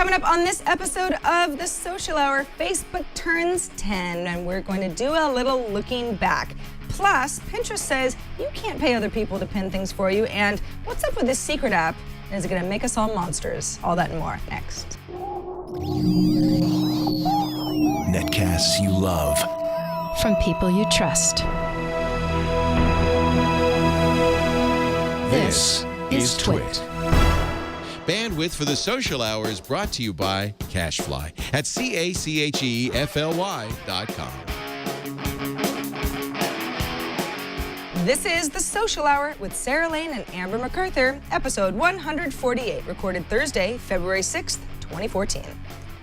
Coming up on this episode of The Social Hour, Facebook turns 10, and we're going to do a little looking back. Plus, Pinterest says you can't pay other people to pin things for you, and what's up with this secret app? And is it going to make us all monsters? All that and more next. Netcasts you love. From people you trust. This is Twit. Bandwidth for the Social Hour is brought to you by Cashfly at CACHEFLY.com. This is The Social Hour with Sarah Lane and Amber MacArthur, episode 148, recorded Thursday, February 6th, 2014.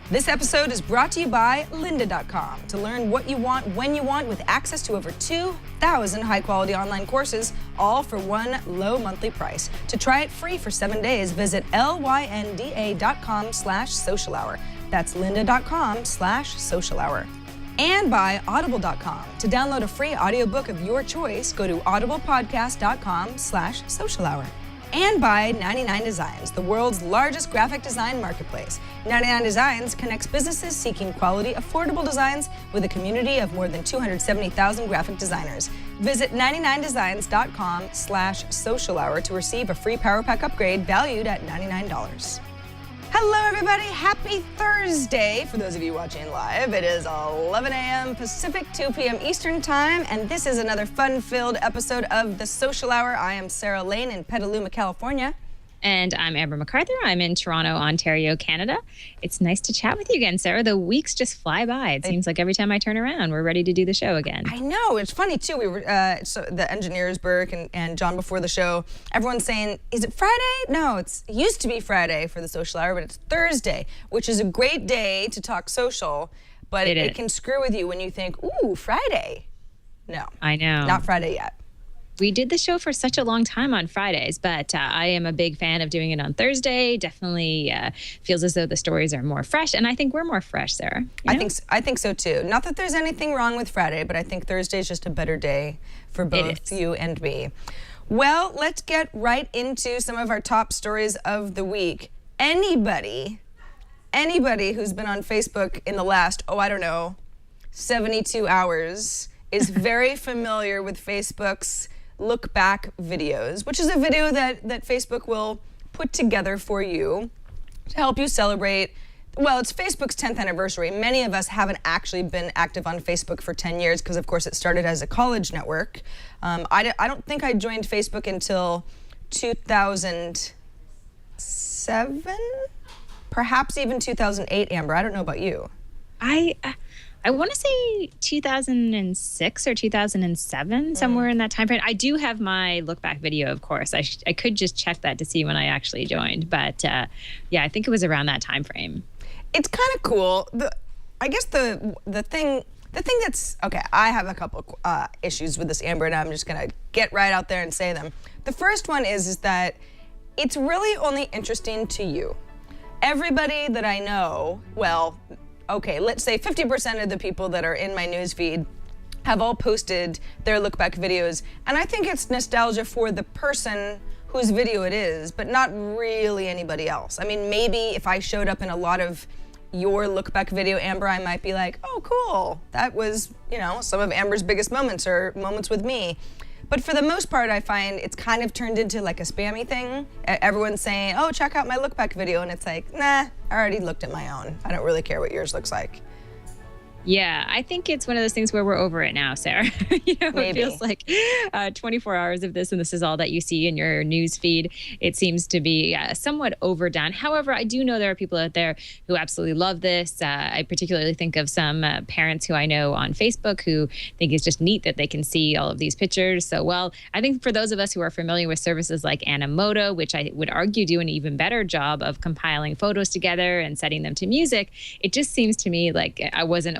This episode is brought to you by lynda.com to learn what you want when you want with access to over 2,000 high-quality online courses, all for one low monthly price. To try it free for 7 days, visit lynda.com/social hour. That's lynda.com/social hour. And by audible.com. To download a free audiobook of your choice, go to audiblepodcast.com/social hour. And by 99 Designs, the world's largest graphic design marketplace. 99 Designs connects businesses seeking quality, affordable designs with a community of more than 270,000 graphic designers. Visit 99designs.com/social hour to receive a free Power Pack upgrade valued at $99. Hello, everybody. Happy Thursday. For those of you watching live, it is 11 a.m. Pacific, 2 p.m. Eastern Time, and this is another fun-filled episode of The Social Hour. I am Sarah Lane in Petaluma, California. And I'm Amber MacArthur. I'm in Toronto, Ontario, Canada. It's nice to chat with you again, Sarah. The weeks just fly by. It seems like every time I turn around, we're ready to do the show again. I know. It's funny, too. We were so the engineers, Burke and John, before the show, everyone's saying, is it Friday? No, it used to be Friday for the Social Hour, but it's Thursday, which is a great day to talk social, but it can screw with you when you think, ooh, Friday. No. I know. Not Friday yet. We did the show for such a long time on Fridays, but I am a big fan of doing it on Thursday. Definitely feels as though the stories are more fresh, and I think we're more fresh, Sarah. You know? I think so too. Not that there's anything wrong with Friday, but I think Thursday is just a better day for both you and me. Well, let's get right into some of our top stories of the week. Anybody who's been on Facebook in the last, 72 hours is very familiar with Facebook's look back videos, which is a video that Facebook will put together for you to help you celebrate. Well, it's Facebook's 10th anniversary. Many of us haven't actually been active on Facebook for 10 years because, of course, it started as a college network. I don't think I joined Facebook until 2007, perhaps even 2008, Amber. I don't know about you. I want to say 2006 or 2007, somewhere in that time frame. I do have my look back video, of course. I could just check that to see when I actually joined, but yeah, I think it was around that time frame. It's kind of cool. I guess the thing that's okay. I have a couple issues with this, Amber, and I'm just gonna get right out there and say them. The first one is that it's really only interesting to you. Everybody that I know, well. Okay, let's say 50% of the people that are in my newsfeed have all posted their look back videos, and I think it's nostalgia for the person whose video it is, but not really anybody else. I mean, maybe if I showed up in a lot of your look back video, Amber, I might be like, oh, cool. That was, some of Amber's biggest moments or moments with me. But for the most part, I find it's kind of turned into like a spammy thing. Everyone's saying, oh, check out my look back video. And it's like, nah, I already looked at my own. I don't really care what yours looks like. Yeah, I think it's one of those things where we're over it now, Sarah. Maybe. It feels like 24 hours of this, and this is all that you see in your news feed. It seems to be somewhat overdone. However, I do know there are people out there who absolutely love this. I particularly think of some parents who I know on Facebook who think it's just neat that they can see all of these pictures so well. I think for those of us who are familiar with services like Animoto, which I would argue do an even better job of compiling photos together and setting them to music, it just seems to me like I wasn't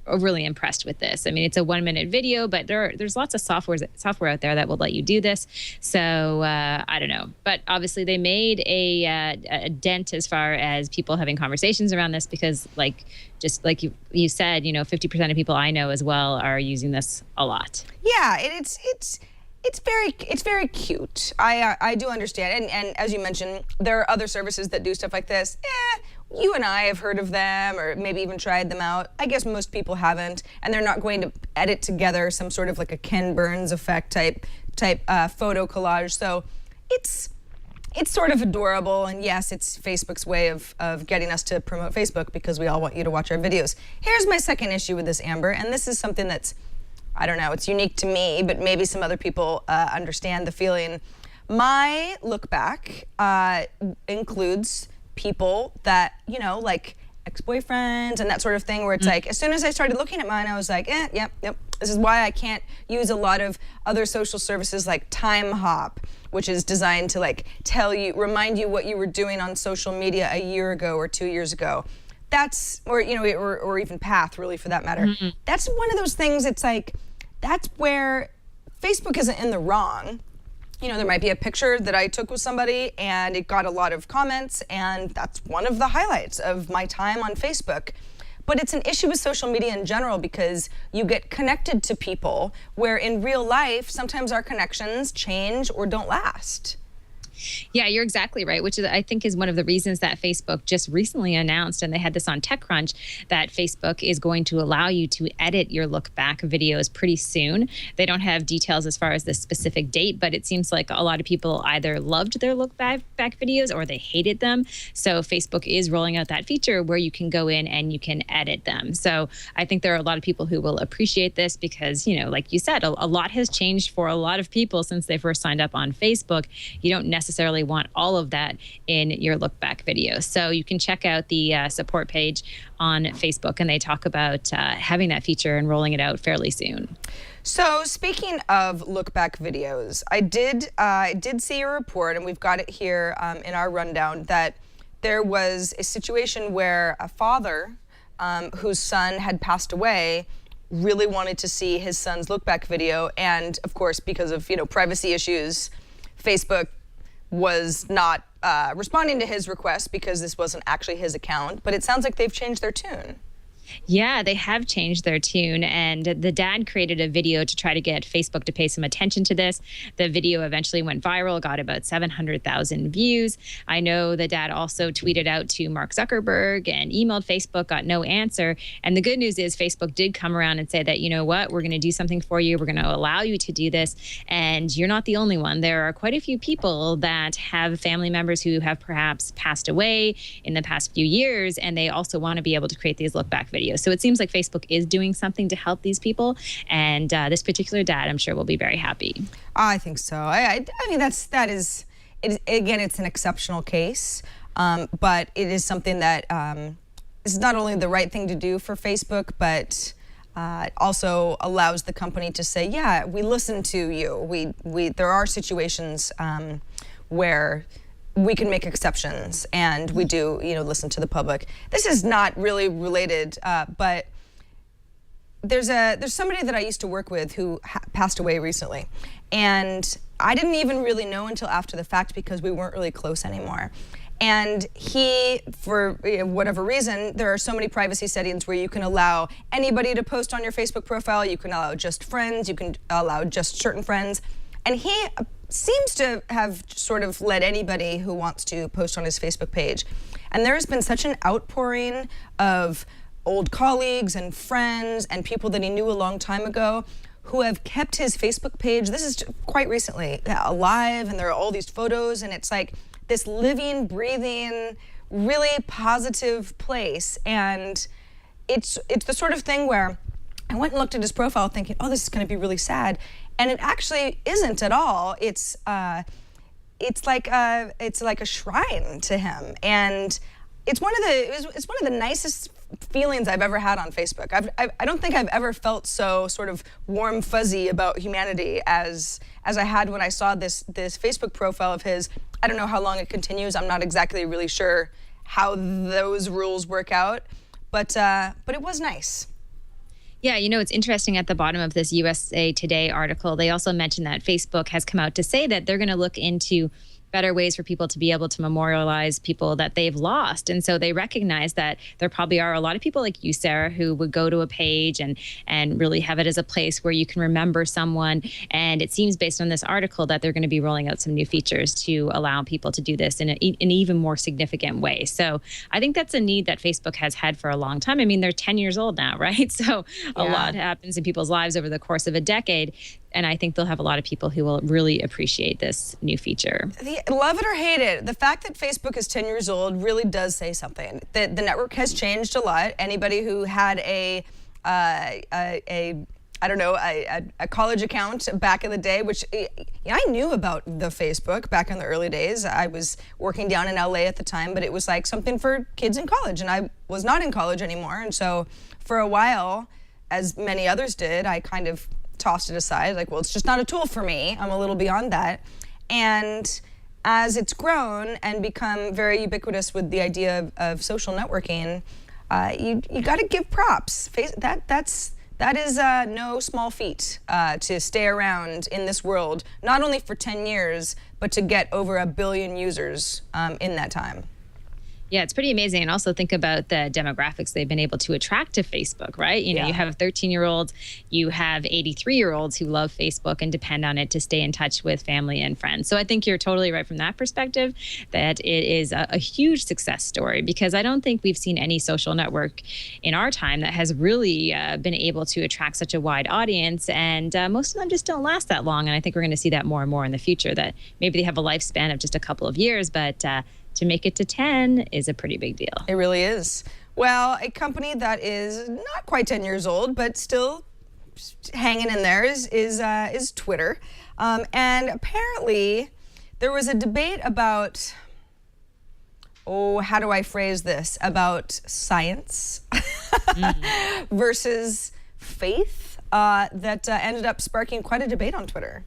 overly impressed with this. I mean, it's a 1-minute video, but there's lots of software out there that will let you do this. So I don't know. But obviously they made a dent as far as people having conversations around this because just like you said, 50% of people I know as well are using this a lot. Yeah, it's very cute. I do understand, and as you mentioned, there are other services that do stuff like this. you and I have heard of them or maybe even tried them out. I guess most people haven't, and they're not going to edit together some sort of like a Ken Burns effect type photo collage. So it's sort of adorable, and yes, it's Facebook's way of getting us to promote Facebook because we all want you to watch our videos. Here's my second issue with this, Amber, and this is something that's, I don't know, it's unique to me, but maybe some other people understand the feeling. My look back includes people that, you know, like ex-boyfriends and that sort of thing, where it's like, as soon as I started looking at mine, I was like, yep. This is why I can't use a lot of other social services like Time Hop, which is designed to like remind you what you were doing on social media a year ago or 2 years ago. That's, or, you know, or even Path, really, for that matter. That's one of those things, it's like, that's where Facebook isn't in the wrong. You know, there might be a picture that I took with somebody and it got a lot of comments, and that's one of the highlights of my time on Facebook. But it's an issue with social media in general because you get connected to people where in real life, sometimes our connections change or don't last. Yeah, you're exactly right, which is, I think, is one of the reasons that Facebook just recently announced, and they had this on TechCrunch, that Facebook is going to allow you to edit your look back videos pretty soon. They don't have details as far as the specific date, but it seems like a lot of people either loved their look back videos or they hated them. So Facebook is rolling out that feature where you can go in and you can edit them. So I think there are a lot of people who will appreciate this because, you know, like you said, a lot has changed for a lot of people since they first signed up on Facebook. You don't necessarily want all of that in your look back video. So you can check out the support page on Facebook, and they talk about having that feature and rolling it out fairly soon. So speaking of look back videos, I did see a report, and we've got it here in our rundown, that there was a situation where a father whose son had passed away really wanted to see his son's look back video, and of course, because of, you know, privacy issues, Facebook was not responding to his request because this wasn't actually his account. But it sounds like they've changed their tune. Yeah, they have changed their tune, and the dad created a video to try to get Facebook to pay some attention to this. The video eventually went viral, got about 700,000 views. I know the dad also tweeted out to Mark Zuckerberg and emailed Facebook, got no answer. And the good news is Facebook did come around and say that, you know what, we're going to do something for you. We're going to allow you to do this. And you're not the only one. There are quite a few people that have family members who have perhaps passed away in the past few years, and they also want to be able to create these look back videos. So it seems like Facebook is doing something to help these people, and this particular dad, I'm sure, will be very happy. I think so. I mean, that is again, it's an exceptional case, but it is something that is not only the right thing to do for Facebook, but also allows the company to say, yeah, we listen to you. There are situations where we can make exceptions, and we do, you know, listen to the public. This is not really related, but there's somebody that I used to work with who passed away recently, and I didn't even really know until after the fact because we weren't really close anymore. And he, for whatever reason, there are so many privacy settings where you can allow anybody to post on your Facebook profile. You can allow just friends. You can allow just certain friends. And he seems to have sort of let anybody who wants to post on his Facebook page. And there has been such an outpouring of old colleagues and friends and people that he knew a long time ago who have kept his Facebook page, this is quite recently, alive, and there are all these photos, and it's like this living, breathing, really positive place. And it's the sort of thing where I went and looked at his profile thinking, oh, this is going to be really sad. And it actually isn't at all. It's like a shrine to him, and it's one of the nicest feelings I've ever had on Facebook. I don't think I've ever felt so sort of warm fuzzy about humanity as I had when I saw this Facebook profile of his. I don't know how long it continues. I'm not exactly really sure how those rules work out, but it was nice. Yeah, you know, it's interesting at the bottom of this USA Today article, they also mentioned that Facebook has come out to say that they're going to look into better ways for people to be able to memorialize people that they've lost. And so they recognize that there probably are a lot of people like you, Sarah, who would go to a page and really have it as a place where you can remember someone. And it seems based on this article that they're going to be rolling out some new features to allow people to do this in an even more significant way. So I think that's a need that Facebook has had for a long time. I mean, they're 10 years old now, right? So a lot happens in people's lives over the course of a decade. And I think they'll have a lot of people who will really appreciate this new feature. Love it or hate it, the fact that Facebook is 10 years old really does say something. The network has changed a lot. Anybody who had a college account back in the day, which I knew about the Facebook back in the early days. I was working down in LA at the time, but it was like something for kids in college, and I was not in college anymore. And so for a while, as many others did, I kind of tossed it aside, like, well, it's just not a tool for me. I'm a little beyond that. And as it's grown and become very ubiquitous with the idea of social networking, you got to give props. That is no small feat to stay around in this world, not only for 10 years, but to get over 1 billion users in that time. Yeah, it's pretty amazing. And also think about the demographics they've been able to attract to Facebook, right? You know, you have 13-year-olds, you have 83-year-olds who love Facebook and depend on it to stay in touch with family and friends. So I think you're totally right from that perspective, that it is a huge success story, because I don't think we've seen any social network in our time that has really been able to attract such a wide audience. And most of them just don't last that long. And I think we're going to see that more and more in the future, that maybe they have a lifespan of just a couple of years, but to make it to 10 is a pretty big deal. It really is. Well, a company that is not quite 10 years old, but still hanging in there is Twitter. And apparently there was a debate about, how do I phrase this? About science versus faith that ended up sparking quite a debate on Twitter.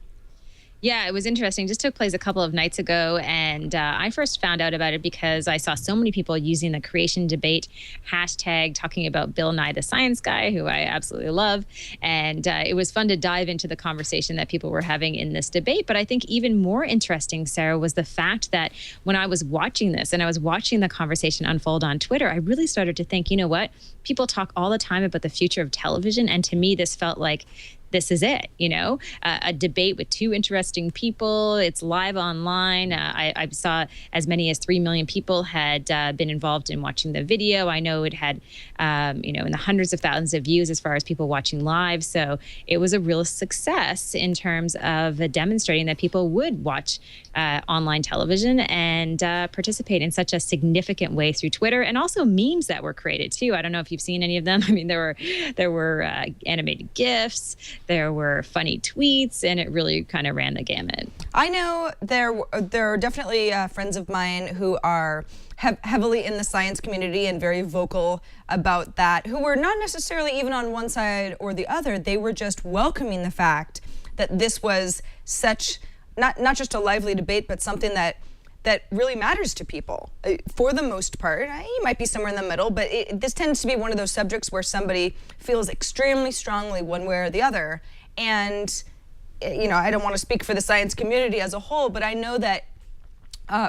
Yeah, it was interesting. Just took place a couple of nights ago, and I first found out about it because I saw so many people using the creation debate hashtag talking about Bill Nye the Science Guy, who I absolutely love. And it was fun to dive into the conversation that people were having in this debate. But I think even more interesting, Sarah, was the fact that when I was watching this and I was watching the conversation unfold on Twitter, I really started to think, you know what? People talk all the time about the future of television. And to me, this felt like this is it, you know, a debate with two interesting people. It's live online. I saw as many as 3 million people had been involved in watching the video. I know it had, in the hundreds of thousands of views as far as people watching live. So it was a real success in terms of demonstrating that people would watch online television and participate in such a significant way through Twitter, and also memes that were created too. I don't know if you've seen any of them. I mean, there were animated GIFs. There were funny tweets, and it really kind of ran the gamut. I know there are definitely friends of mine who are heavily in the science community and very vocal about that, who were not necessarily even on one side or the other. They were just welcoming the fact that this was such, not just a lively debate, but something that really matters to people for the most part. You might be somewhere in the middle, but this tends to be one of those subjects where somebody feels extremely strongly one way or the other. And, I don't want to speak for the science community as a whole, but I know that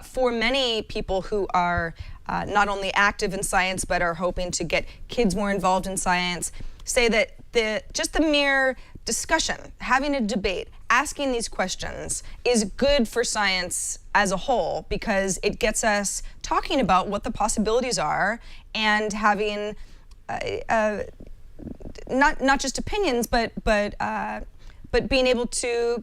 for many people who are not only active in science, but are hoping to get kids more involved in science, say that just the mere discussion, having a debate, asking these questions is good for science as a whole, because it gets us talking about what the possibilities are and having not just opinions, but being able to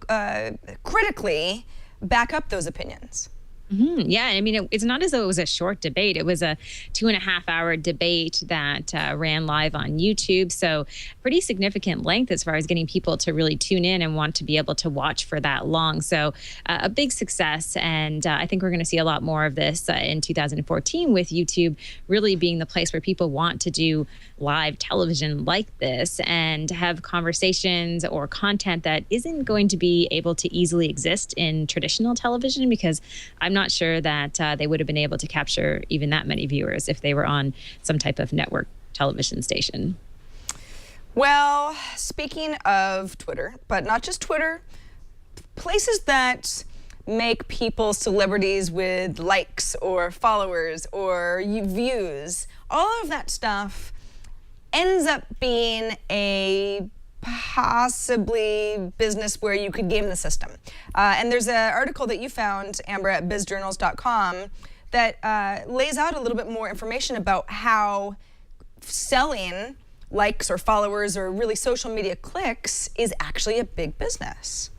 critically back up those opinions. Mm-hmm. Yeah, I mean, it's not as though it was a short debate. It was a 2.5-hour debate that ran live on YouTube. So pretty significant length as far as getting people to really tune in and want to be able to watch for that long. So a big success. And I think we're going to see a lot more of this in 2014, with YouTube really being the place where people want to do live television like this and have conversations or content that isn't going to be able to easily exist in traditional television, because I'm not sure that they would have been able to capture even that many viewers if they were on some type of network television station. Well, speaking of Twitter, but not just Twitter, places that make people celebrities with likes or followers or views. All of that stuff ends up being a possibly business where you could game the system. And there's an article that you found, Amber, at bizjournals.com that lays out a little bit more information about how selling likes or followers or really social media clicks is actually a big business.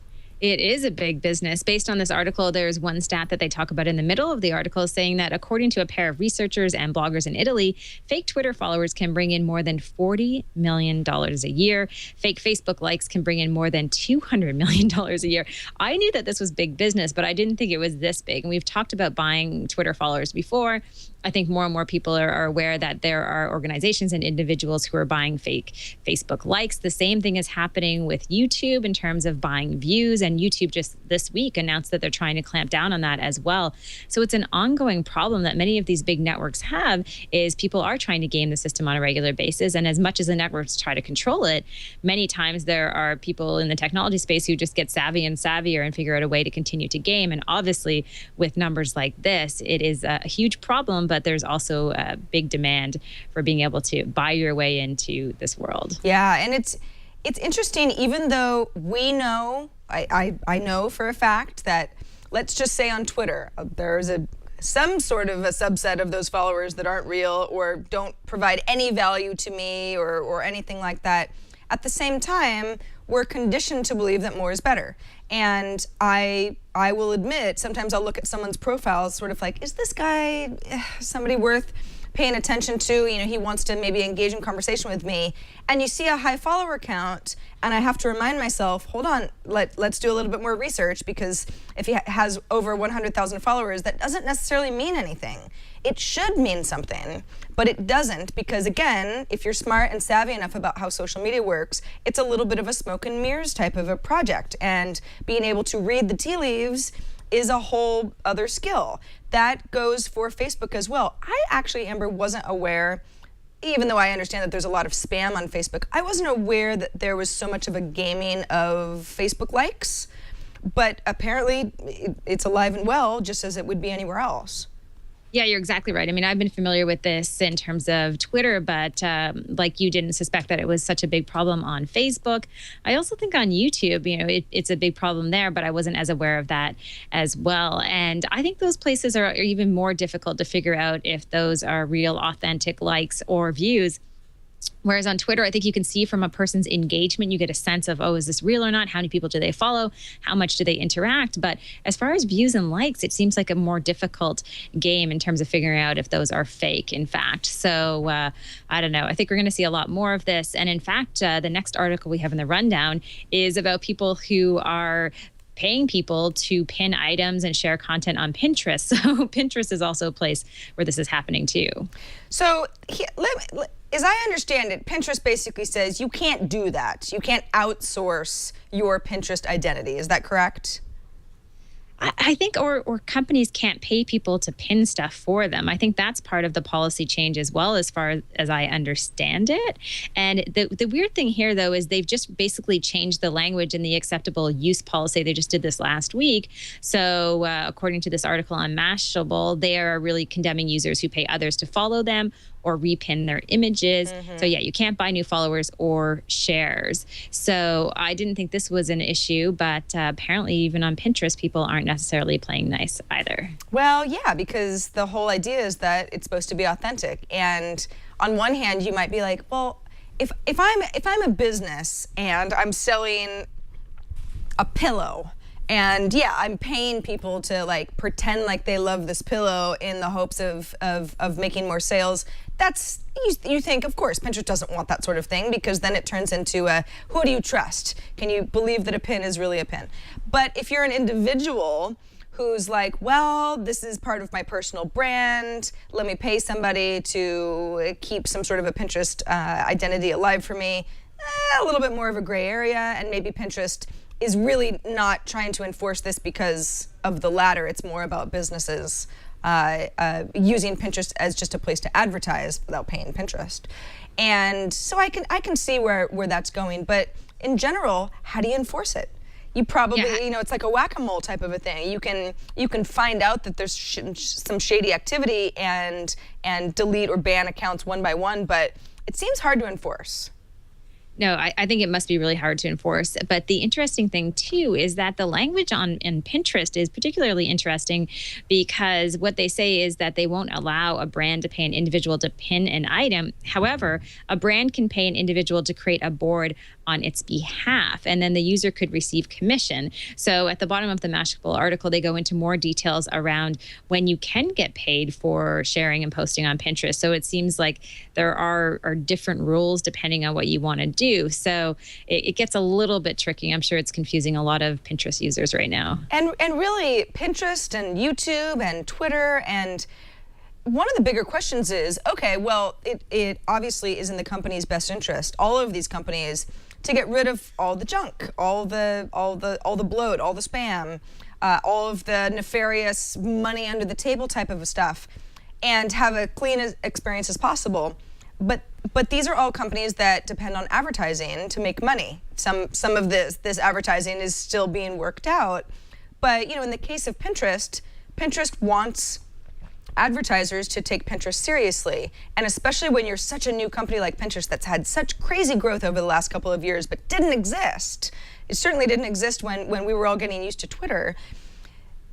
It is a big business. Based on this article, there's one stat that they talk about in the middle of the article saying that according to a pair of researchers and bloggers in Italy, fake Twitter followers can bring in more than $40 million a year. Fake Facebook likes can bring in more than $200 million a year. I knew that this was big business, but I didn't think it was this big. And we've talked about buying Twitter followers before. I think more and more people are aware that there are organizations and individuals who are buying fake Facebook likes. The same thing is happening with YouTube in terms of buying views, and YouTube just this week announced that they're trying to clamp down on that as well. So it's an ongoing problem that many of these big networks have, is people are trying to game the system on a regular basis. And as much as the networks try to control it, many times there are people in the technology space who just get savvy and savvier and figure out a way to continue to game. And obviously with numbers like this, it is a huge problem, but there's also a big demand for being able to buy your way into this world. Yeah, and it's interesting, even though we know, I know for a fact that, let's just say on Twitter, there's some sort of a subset of those followers that aren't real or don't provide any value to me or anything like that. At the same time, we're conditioned to believe that more is better. And I will admit, sometimes I'll look at someone's profile sort of like, is this guy somebody worth paying attention to? You know, he wants to maybe engage in conversation with me. And you see a high follower count, and I have to remind myself, hold on, let's do a little bit more research, because if he has over 100,000 followers, that doesn't necessarily mean anything. It should mean something, but it doesn't, because again, if you're smart and savvy enough about how social media works, it's a little bit of a smoke and mirrors type of a project, and being able to read the tea leaves is a whole other skill. That goes for Facebook as well. I actually, Amber, wasn't aware, even though I understand that there's a lot of spam on Facebook, I wasn't aware that there was so much of a gaming of Facebook likes, but apparently it's alive and well, just as it would be anywhere else. Yeah, you're exactly right. I mean, I've been familiar with this in terms of Twitter, but like you didn't suspect that it was such a big problem on Facebook. I also think on YouTube, you know, it's a big problem there, but I wasn't as aware of that as well. And I think those places are even more difficult to figure out if those are real, authentic likes or views. Whereas on Twitter, I think you can see from a person's engagement, you get a sense of, oh, is this real or not? How many people do they follow? How much do they interact? But as far as views and likes, it seems like a more difficult game in terms of figuring out if those are fake, in fact. So I don't know. I think we're going to see a lot more of this. And in fact, the next article we have in the rundown is about people who are paying people to pin items and share content on Pinterest. So Pinterest is also a place where this is happening too. So as I understand it, Pinterest basically says you can't do that. You can't outsource your Pinterest identity. Is that correct? I think, or companies can't pay people to pin stuff for them. I think that's part of the policy change as well, as far as I understand it. And the weird thing here, though, is they've just basically changed the language in the acceptable use policy. They just did this last week. So according to this article on Mashable, they are really condemning users who pay others to follow them or repin their images. Mm-hmm. So yeah, you can't buy new followers or shares. So I didn't think this was an issue, but apparently even on Pinterest, people aren't necessarily playing nice either. Well, yeah, because the whole idea is that it's supposed to be authentic. And on one hand, you might be like, well, if I'm a business and I'm selling a pillow, and yeah, I'm paying people to like pretend like they love this pillow in the hopes of making more sales. That's, you think, of course, Pinterest doesn't want that sort of thing, because then it turns into a, who do you trust? Can you believe that a pin is really a pin? But if you're an individual who's like, well, this is part of my personal brand, let me pay somebody to keep some sort of a Pinterest identity alive for me, a little bit more of a gray area, and maybe Pinterest is really not trying to enforce this because of the latter. It's more about businesses using Pinterest as just a place to advertise without paying Pinterest. And so I can see where that's going, but in general, how do you enforce it? You probably, Yeah. it's like a whack-a-mole type of a thing. You can find out that there's some shady activity and delete or ban accounts one by one, but it seems hard to enforce. No, I think it must be really hard to enforce. But the interesting thing, too, is that the language in Pinterest is particularly interesting because what they say is that they won't allow a brand to pay an individual to pin an item. However, a brand can pay an individual to create a board on its behalf, and then the user could receive commission. So at the bottom of the Mashable article, they go into more details around when you can get paid for sharing and posting on Pinterest. So it seems like there are different rules depending on what you want to do. So it gets a little bit tricky. I'm sure it's confusing a lot of Pinterest users right now. And really, Pinterest and YouTube and Twitter, and one of the bigger questions is, okay, well, it obviously is in the company's best interest, all of these companies, to get rid of all the junk, all the bloat, all the spam, all of the nefarious money under the table type of stuff, and have a clean experience as possible. But these are all companies that depend on advertising to make money. Some of this advertising is still being worked out. But in the case of Pinterest wants advertisers to take Pinterest seriously. And especially when you're such a new company like Pinterest that's had such crazy growth over the last couple of years, but didn't exist. It certainly didn't exist when we were all getting used to Twitter.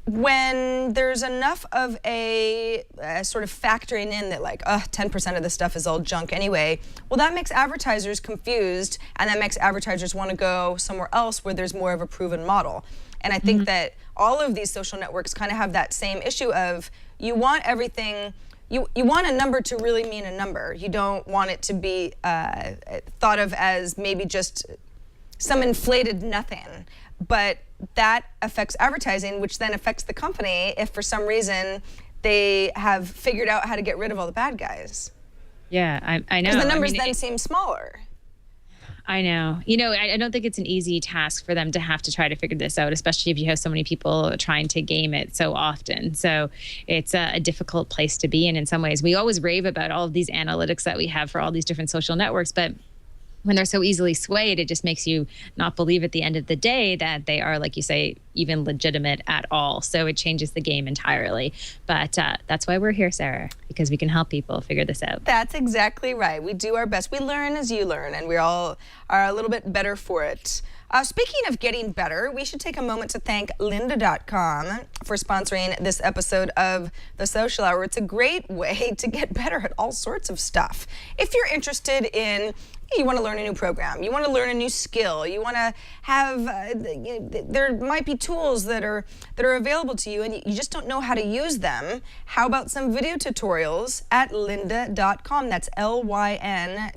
When there's enough of a sort of factoring in that 10% of the stuff is all junk anyway, well, that makes advertisers confused, and that makes advertisers want to go somewhere else where there's more of a proven model. And I think that all of these social networks kind of have that same issue of you want everything, you want a number to really mean a number. You don't want it to be thought of as maybe just some inflated nothing. But that affects advertising, which then affects the company if for some reason they have figured out how to get rid of all the bad guys. Yeah, I know. Because the numbers then seem smaller. I know. I don't think it's an easy task for them to have to try to figure this out, especially if you have so many people trying to game it so often. So it's a difficult place to be in some ways. We always rave about all of these analytics that we have for all these different social networks, but when they're so easily swayed, it just makes you not believe at the end of the day that they are, like you say, even legitimate at all. So it changes the game entirely. But that's why we're here, Sarah, because we can help people figure this out. That's exactly right. We do our best. We learn as you learn, and we all are a little bit better for it. Speaking of getting better, we should take a moment to thank lynda.com for sponsoring this episode of The Social Hour. It's a great way to get better at all sorts of stuff. If you're interested in you want to learn a new program, you want to learn a new skill, you want to have, there might be tools that are available to you and you just don't know how to use them. How about some video tutorials at lynda.com? That's LYNDA.com.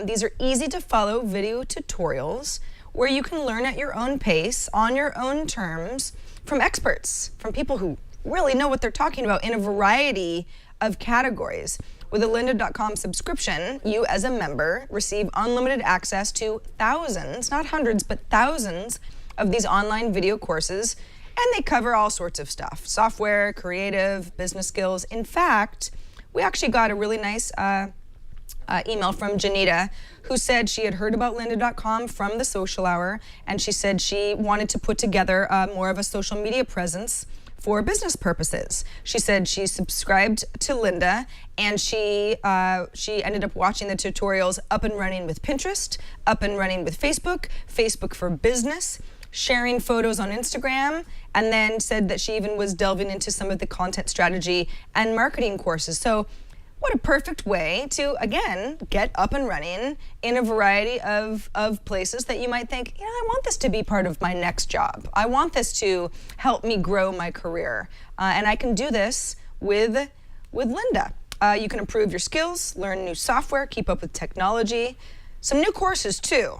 These are easy to follow video tutorials where you can learn at your own pace, on your own terms, from experts, from people who really know what they're talking about in a variety of categories. With a lynda.com subscription, you as a member receive unlimited access to thousands, not hundreds, but thousands of these online video courses, and they cover all sorts of stuff: software, creative, business skills. In fact, we actually got a really nice email from Janita, who said she had heard about lynda.com from the Social Hour, and she said she wanted to put together more of a social media presence for business purposes. She said she subscribed to Lynda, and she ended up watching the tutorials up and running with Pinterest, up and running with Facebook, Facebook for Business, sharing photos on Instagram, and then said that she even was delving into some of the content strategy and marketing courses. So what a perfect way to, again, get up and running in a variety of places that you might think, I want this to be part of my next job. I want this to help me grow my career. And I can do this with Lynda. You can improve your skills, learn new software, keep up with technology. Some new courses too.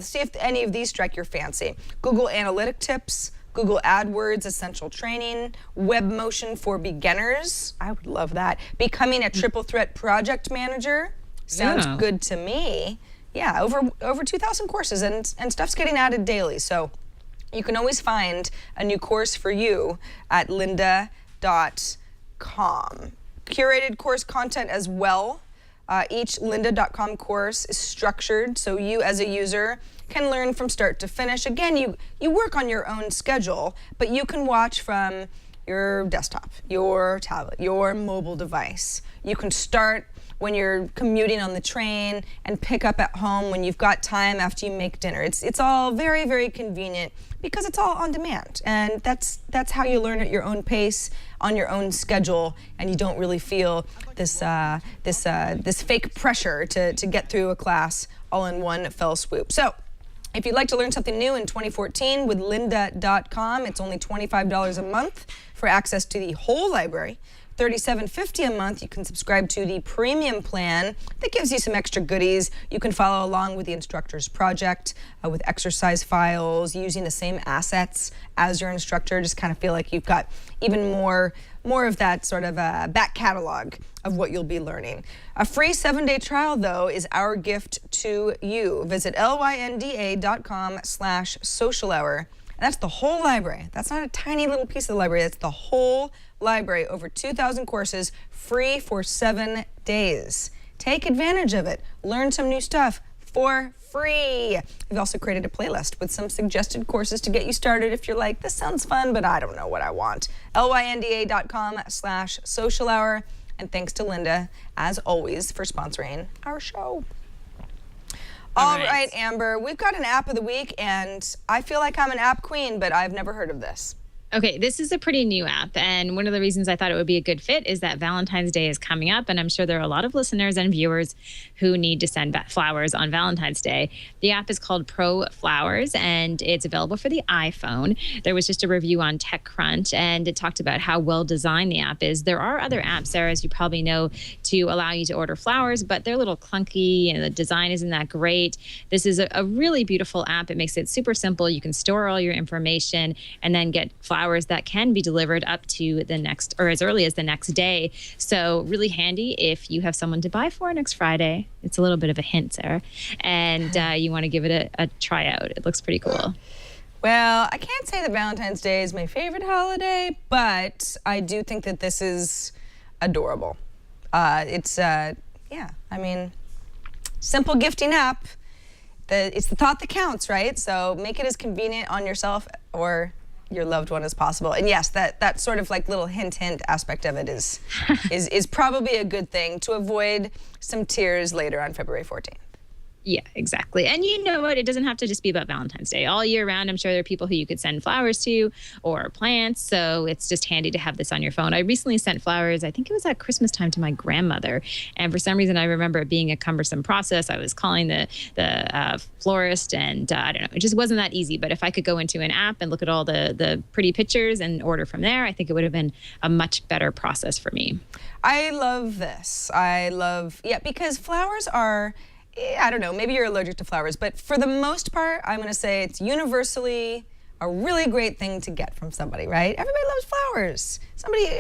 See if any of these strike your fancy. Google Analytic tips, Google AdWords essential training, web motion for beginners. I would love that. Becoming a triple threat project manager. Sounds good to me. Yeah, over 2,000 courses and stuff's getting added daily. So you can always find a new course for you at lynda.com. Curated course content as well. Each lynda.com course is structured so you as a user can learn from start to finish. Again, you work on your own schedule, but you can watch from your desktop, your tablet, your mobile device. You can start when you're commuting on the train and pick up at home when you've got time after you make dinner. It's all very, very convenient because it's all on demand, and that's how you learn at your own pace, on your own schedule, and you don't really feel this fake pressure to get through a class all in one fell swoop. So, if you'd like to learn something new in 2014 with lynda.com, it's only $25 a month for access to the whole library. $37.50 a month. You can subscribe to the premium plan that gives you some extra goodies. You can follow along with the instructor's project with exercise files, using the same assets as your instructor. Just kind of feel like you've got even more of that sort of back catalog of what you'll be learning. A free 7-day trial, though, is our gift to you. Visit lynda.com/social hour. And that's the whole library. That's not a tiny little piece of the library. That's the whole library. Over 2,000 courses, free for 7 days. Take advantage of it. Learn some new stuff for free. We've also created a playlist with some suggested courses to get you started if you're like, this sounds fun, but I don't know what I want. lynda.com/social hour. And thanks to Lynda, as always, for sponsoring our show. All right, Amber, we've got an app of the week, and I feel like I'm an app queen, but I've never heard of this. Okay, this is a pretty new app, and one of the reasons I thought it would be a good fit is that Valentine's Day is coming up, and I'm sure there are a lot of listeners and viewers who need to send flowers on Valentine's Day. The app is called ProFlowers, and it's available for the iPhone. There was just a review on TechCrunch, and it talked about how well designed the app is. There are other apps, Sarah, as you probably know, to allow you to order flowers, but they're a little clunky, and the design isn't that great. This is a really beautiful app. It makes it super simple. You can store all your information and then get flowers that can be delivered up to the next, or as early as the next day. So really handy if you have someone to buy for next Friday. It's a little bit of a hint, Sarah, and you want to give it a try out. It looks pretty cool. Well, I can't say that Valentine's Day is my favorite holiday, but I do think that this is adorable. Yeah, I mean, simple gifting app. It's the thought that counts, right? So make it as convenient on yourself or your loved one as possible. And yes, that sort of like little hint aspect of it is probably a good thing to avoid some tears later on February 14th. Yeah, exactly. And you know what? It doesn't have to just be about Valentine's Day. All year round, I'm sure there are people who you could send flowers to or plants. So it's just handy to have this on your phone. I recently sent flowers, I think it was at Christmas time, to my grandmother. And for some reason, I remember it being a cumbersome process. I was calling the florist, and I don't know, it just wasn't that easy. But if I could go into an app and look at all the pretty pictures and order from there, I think it would have been a much better process for me. I love this. Because flowers are, I don't know, maybe you're allergic to flowers, but for the most part, I'm going to say it's universally a really great thing to get from somebody, right? Everybody loves flowers.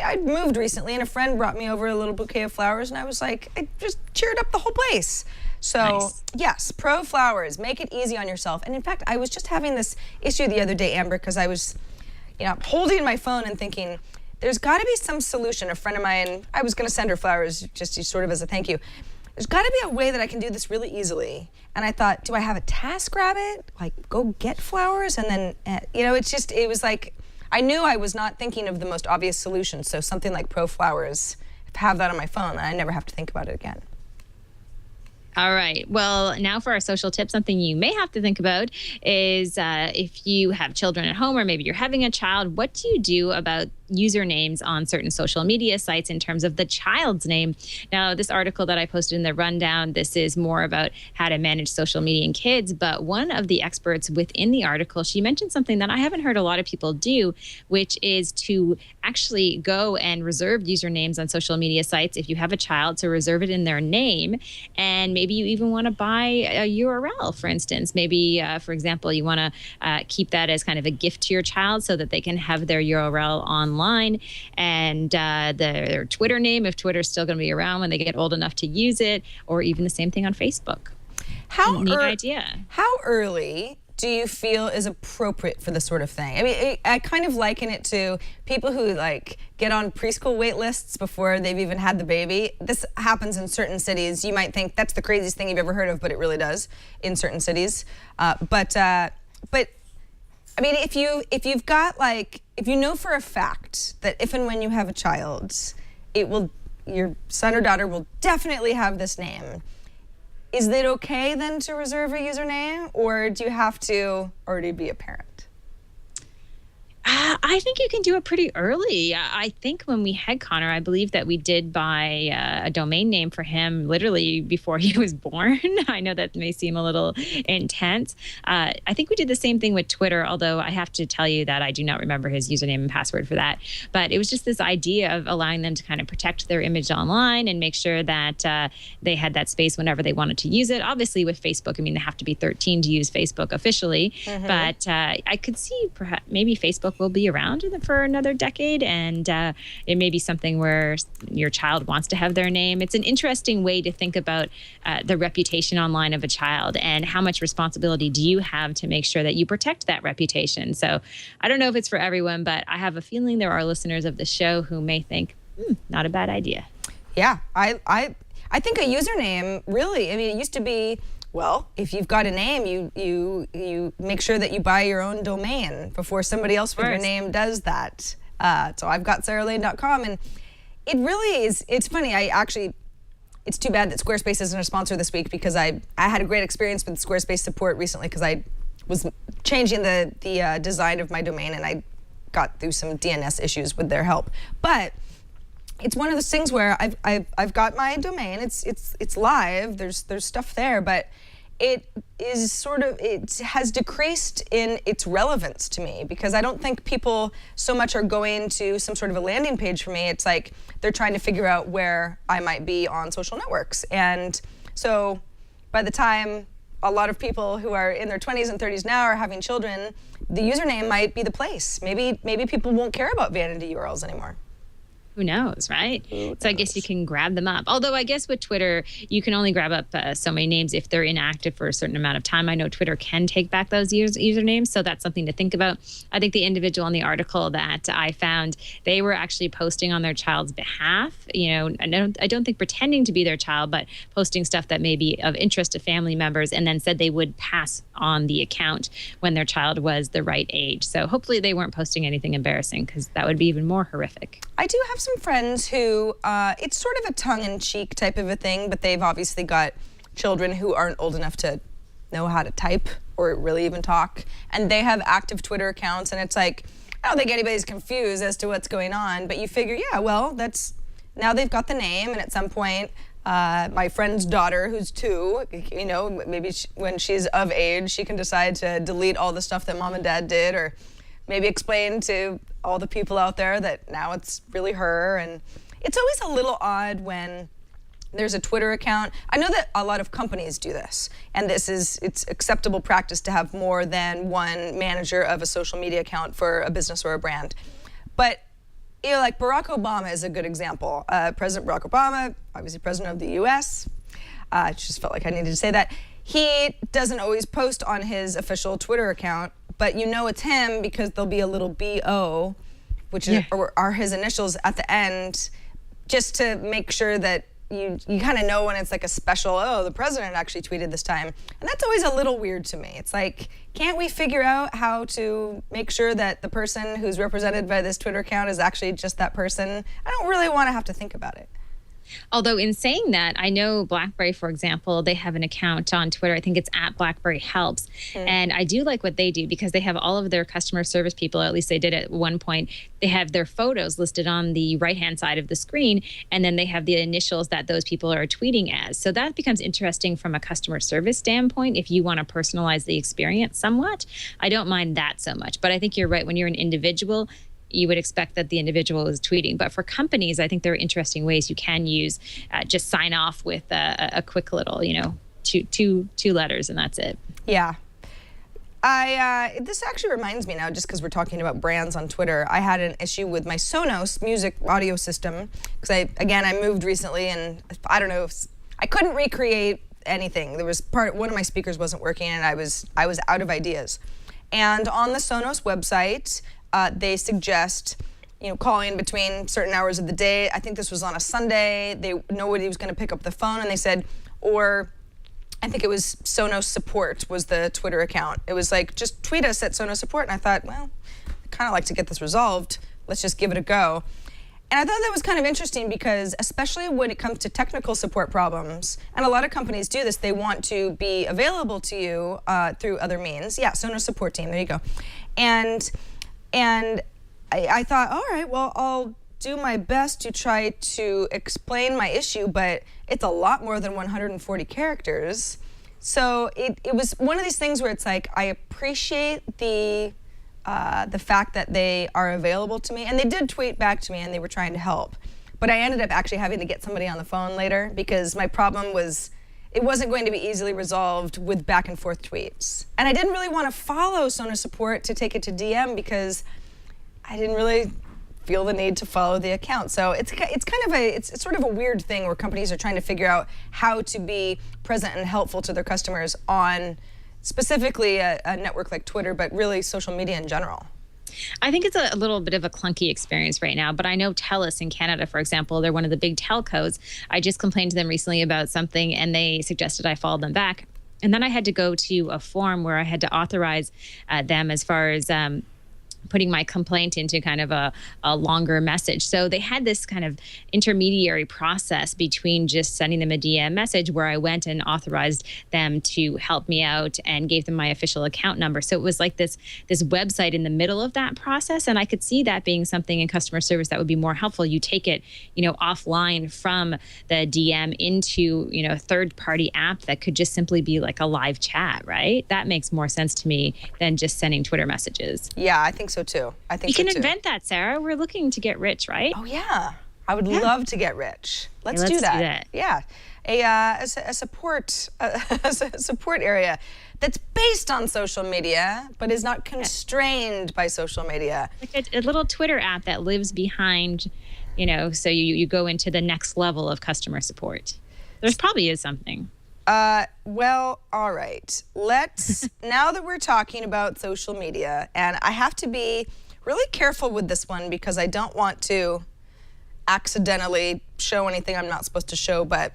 I moved recently, and a friend brought me over a little bouquet of flowers, and I was like, it just cheered up the whole place. So, nice. Yes, ProFlowers, make it easy on yourself. And in fact, I was just having this issue the other day, Amber, because I was, holding my phone and thinking, there's got to be some solution. A friend of mine, I was going to send her flowers just sort of as a thank you. There's got to be a way that I can do this really easily. And I thought, do I have a TaskRabbit? Like, go get flowers? And then, it was like, I knew I was not thinking of the most obvious solution. So something like ProFlowers, have that on my phone, and I never have to think about it again. All right. Well, now for our social tip, something you may have to think about is if you have children at home, or maybe you're having a child, what do you do about usernames on certain social media sites in terms of the child's name? Now, this article that I posted in the rundown, this is more about how to manage social media in kids, but one of the experts within the article, she mentioned something that I haven't heard a lot of people do, which is to actually go and reserve usernames on social media sites. If you have a child, to reserve it in their name, and maybe you even want to buy a URL, for instance. Maybe, for example, you want to keep that as kind of a gift to your child so that they can have their URL online, and their Twitter name, if Twitter's still going to be around when they get old enough to use it, or even the same thing on Facebook. Neat idea. How early do you feel is appropriate for this sort of thing? I mean, I kind of liken it to people who like get on preschool wait lists before they've even had the baby. This happens in certain cities. You might think that's the craziest thing you've ever heard of, but it really does in certain cities. But I mean, if you've got like, if you know for a fact that if and when you have a child, your son or daughter will definitely have this name. Is it okay then to reserve a username, or do you have to already be a parent? I think you can do it pretty early. I think when we had Connor, I believe that we did buy a domain name for him literally before he was born. I know that may seem a little intense. I think we did the same thing with Twitter, although I have to tell you that I do not remember his username and password for that. But it was just this idea of allowing them to kind of protect their image online and make sure that they had that space whenever they wanted to use it. Obviously, with Facebook, I mean, they have to be 13 to use Facebook officially. Mm-hmm. But I could see perhaps maybe Facebook will be around for another decade, and it may be something where your child wants to have their name. It's an interesting way to think about the reputation online of a child and how much responsibility do you have to make sure that you protect that reputation. So I don't know if it's for everyone, but I have a feeling there are listeners of the show who may think, not a bad idea. Yeah, I think a username, really, I mean, it used to be, well, if you've got a name, you make sure that you buy your own domain before somebody else with your name does that. So I've got saralane.com, and it really is, it's funny, it's too bad that Squarespace isn't a sponsor this week, because I had a great experience with Squarespace support recently, because I was changing the design of my domain, and I got through some DNS issues with their help. But it's one of those things where I've got my domain. It's live. There's stuff there, but it has decreased in its relevance to me, because I don't think people so much are going to some sort of a landing page for me. It's like they're trying to figure out where I might be on social networks, and so by the time a lot of people who are in their 20s and 30s now are having children, the username might be the place. Maybe people won't care about vanity URLs anymore. Who knows, right? So I guess you can grab them up. Although I guess with Twitter, you can only grab up so many names if they're inactive for a certain amount of time. I know Twitter can take back those usernames, so that's something to think about. I think the individual in the article that I found, they were actually posting on their child's behalf. You know, I don't think pretending to be their child, but posting stuff that may be of interest to family members, and then said they would pass on the account when their child was the right age. So hopefully they weren't posting anything embarrassing, because that would be even more horrific. I do have some friends who, it's sort of a tongue-in-cheek type of a thing, but they've obviously got children who aren't old enough to know how to type or really even talk, and they have active Twitter accounts, and it's like, I don't think anybody's confused as to what's going on, but you figure, yeah, well, now they've got the name, and at some point, my friend's daughter, who's 2, you know, maybe when she's of age, she can decide to delete all the stuff that mom and dad did, or maybe explain to all the people out there that now it's really her. And it's always a little odd when there's a Twitter account. I know that a lot of companies do this, and it's acceptable practice to have more than one manager of a social media account for a business or a brand. But you know, like Barack Obama is a good example. President Barack Obama, obviously president of the US. I just felt like I needed to say that. He doesn't always post on his official Twitter account, but you know it's him because there'll be a little BO, which are his initials at the end, just to make sure that you kind of know when it's like a special, oh, the president actually tweeted this time. And that's always a little weird to me. It's like, can't we figure out how to make sure that the person who's represented by this Twitter account is actually just that person? I don't really want to have to think about it. Although in saying that, I know BlackBerry, for example, they have an account on Twitter. I think it's at BlackBerry Helps. And I do like what they do, because they have all of their customer service people, at least they did at one point. They have their photos listed on the right-hand side of the screen, and then they have the initials that those people are tweeting as. So that becomes interesting from a customer service standpoint if you want to personalize the experience somewhat. I don't mind that so much. But I think you're right. When you're an individual, you would expect that the individual is tweeting. But for companies, I think there are interesting ways you can use, just sign off with a quick little, you know, two letters, and that's it. Yeah. This actually reminds me now, just because we're talking about brands on Twitter, I had an issue with my Sonos music audio system, because I moved recently, and I don't know, I couldn't recreate anything. There was one of my speakers wasn't working, and I was out of ideas. And on the Sonos website, they suggest, calling between certain hours of the day. I think this was on a Sunday. Nobody was going to pick up the phone, and they said, or I think it was Sonos Support was the Twitter account. It was like, just tweet us at Sonos Support. And I thought, well, I'd kind of like to get this resolved. Let's just give it a go. And I thought that was kind of interesting because, especially when it comes to technical support problems, and a lot of companies do this, they want to be available to you through other means. Yeah, Sonos Support Team, there you go. And I thought, all right, well, I'll do my best to try to explain my issue, but it's a lot more than 140 characters. So it was one of these things where it's like, I appreciate the fact that they are available to me, and they did tweet back to me and they were trying to help. But I ended up actually having to get somebody on the phone later because my problem was, it wasn't going to be easily resolved with back and forth tweets. And I didn't really want to follow Sonos Support to take it to DM because I didn't really feel the need to follow the account. So it's sort of a weird thing where companies are trying to figure out how to be present and helpful to their customers on specifically a network like Twitter, but really social media in general. I think it's a little bit of a clunky experience right now, but I know TELUS in Canada, for example, they're one of the big telcos. I just complained to them recently about something and they suggested I follow them back. And then I had to go to a form where I had to authorize them as far as putting my complaint into kind of a longer message. So they had this kind of intermediary process between just sending them a DM message where I went and authorized them to help me out and gave them my official account number. So it was like this website in the middle of that process. And I could see that being something in customer service that would be more helpful. You take it, offline from the DM into, a third-party app that could just simply be like a live chat, right? That makes more sense to me than just sending Twitter messages. Yeah, I think so too. I think you so can too. invent that, Sarah. We're looking to get rich, right? Oh yeah, I would love to get rich. Let's do that. Yeah, a support area that's based on social media, but is not constrained by social media. Like a little Twitter app that lives behind, so you go into the next level of customer support. There's probably is something. Well, all right. Let's, now that we're talking about social media, and I have to be really careful with this one because I don't want to accidentally show anything I'm not supposed to show, but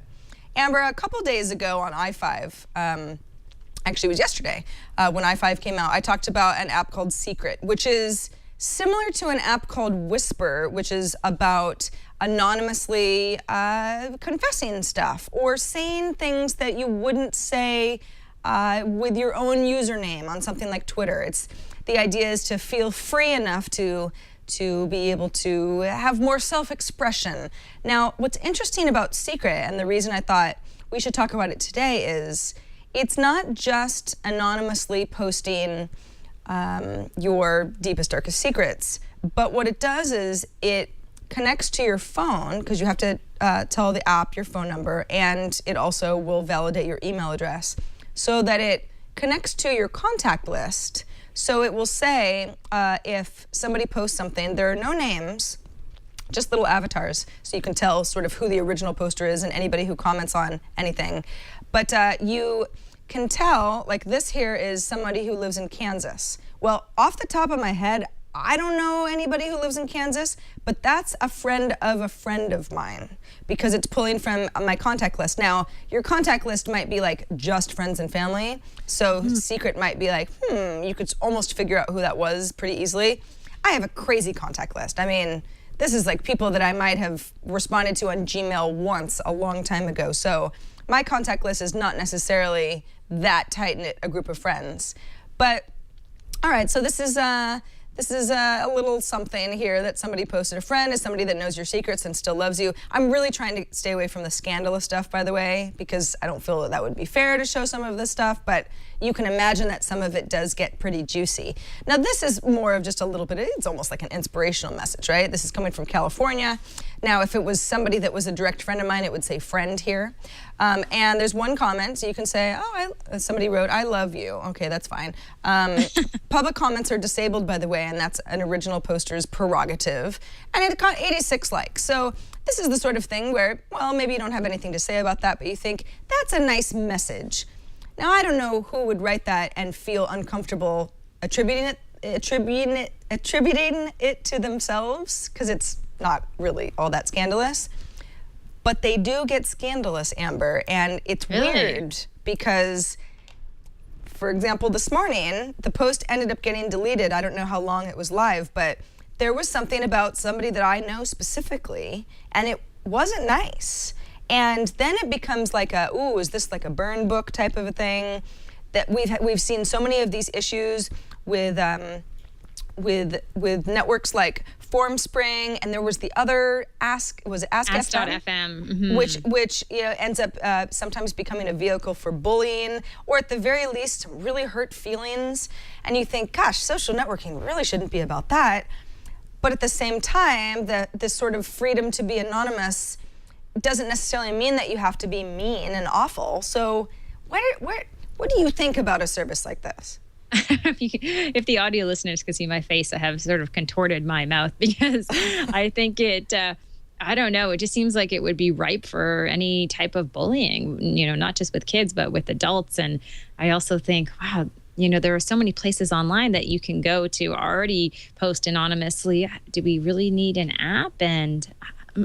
Amber, a couple days ago on i5, actually it was yesterday, when i5 came out, I talked about an app called Secret, which is similar to an app called Whisper, which is about anonymously confessing stuff or saying things that you wouldn't say with your own username on something like Twitter. The idea is to feel free enough to be able to have more self-expression. Now, what's interesting about Secret, and the reason I thought we should talk about it today, is it's not just anonymously posting your deepest, darkest secrets, but what it does is it connects to your phone, because you have to tell the app your phone number, and it also will validate your email address, so that it connects to your contact list. So it will say, if somebody posts something, there are no names, just little avatars, so you can tell sort of who the original poster is and anybody who comments on anything. But you can tell, like this here is somebody who lives in Kansas. Well, off the top of my head, I don't know anybody who lives in Kansas, but that's a friend of mine because it's pulling from my contact list. Now, your contact list might be like just friends and family, so Secret might be like, you could almost figure out who that was pretty easily. I have a crazy contact list. I mean, this is like people that I might have responded to on Gmail once a long time ago, so my contact list is not necessarily that tight-knit a group of friends. But, all right, so this is a little something here that somebody posted. A friend is somebody that knows your secrets and still loves you. I'm really trying to stay away from the scandalous stuff, by the way, because I don't feel that would be fair to show some of this stuff, but you can imagine that some of it does get pretty juicy. Now, this is more of just a little bit, it's almost like an inspirational message, right? This is coming from California. Now, if it was somebody that was a direct friend of mine, it would say friend here. And there's one comment, so you can say, somebody wrote, I love you. Okay, that's fine. Public comments are disabled, by the way, and that's an original poster's prerogative. And it got 86 likes. So this is the sort of thing where, well, maybe you don't have anything to say about that, but you think, that's a nice message. Now, I don't know who would write that and feel uncomfortable attributing it to themselves, because it's not really all that scandalous. But they do get scandalous, Amber, and it's weird because, for example, this morning, the post ended up getting deleted. I don't know how long it was live, but there was something about somebody that I know specifically, and it wasn't nice. And then it becomes like is this like a burn book type of a thing? That we've seen so many of these issues with networks like Formspring, and there was the other Ask.fm, mm-hmm. which ends up sometimes becoming a vehicle for bullying, or at the very least really hurt feelings. And you think, gosh, social networking really shouldn't be about that. But at the same time, this sort of freedom to be anonymous doesn't necessarily mean that you have to be mean and awful. So what do you think about a service like this? If the audio listeners could see my face, I have sort of contorted my mouth because I think I don't know, it just seems like it would be ripe for any type of bullying, not just with kids, but with adults. And I also think, wow, there are so many places online that you can go to already post anonymously. Do we really need an app? And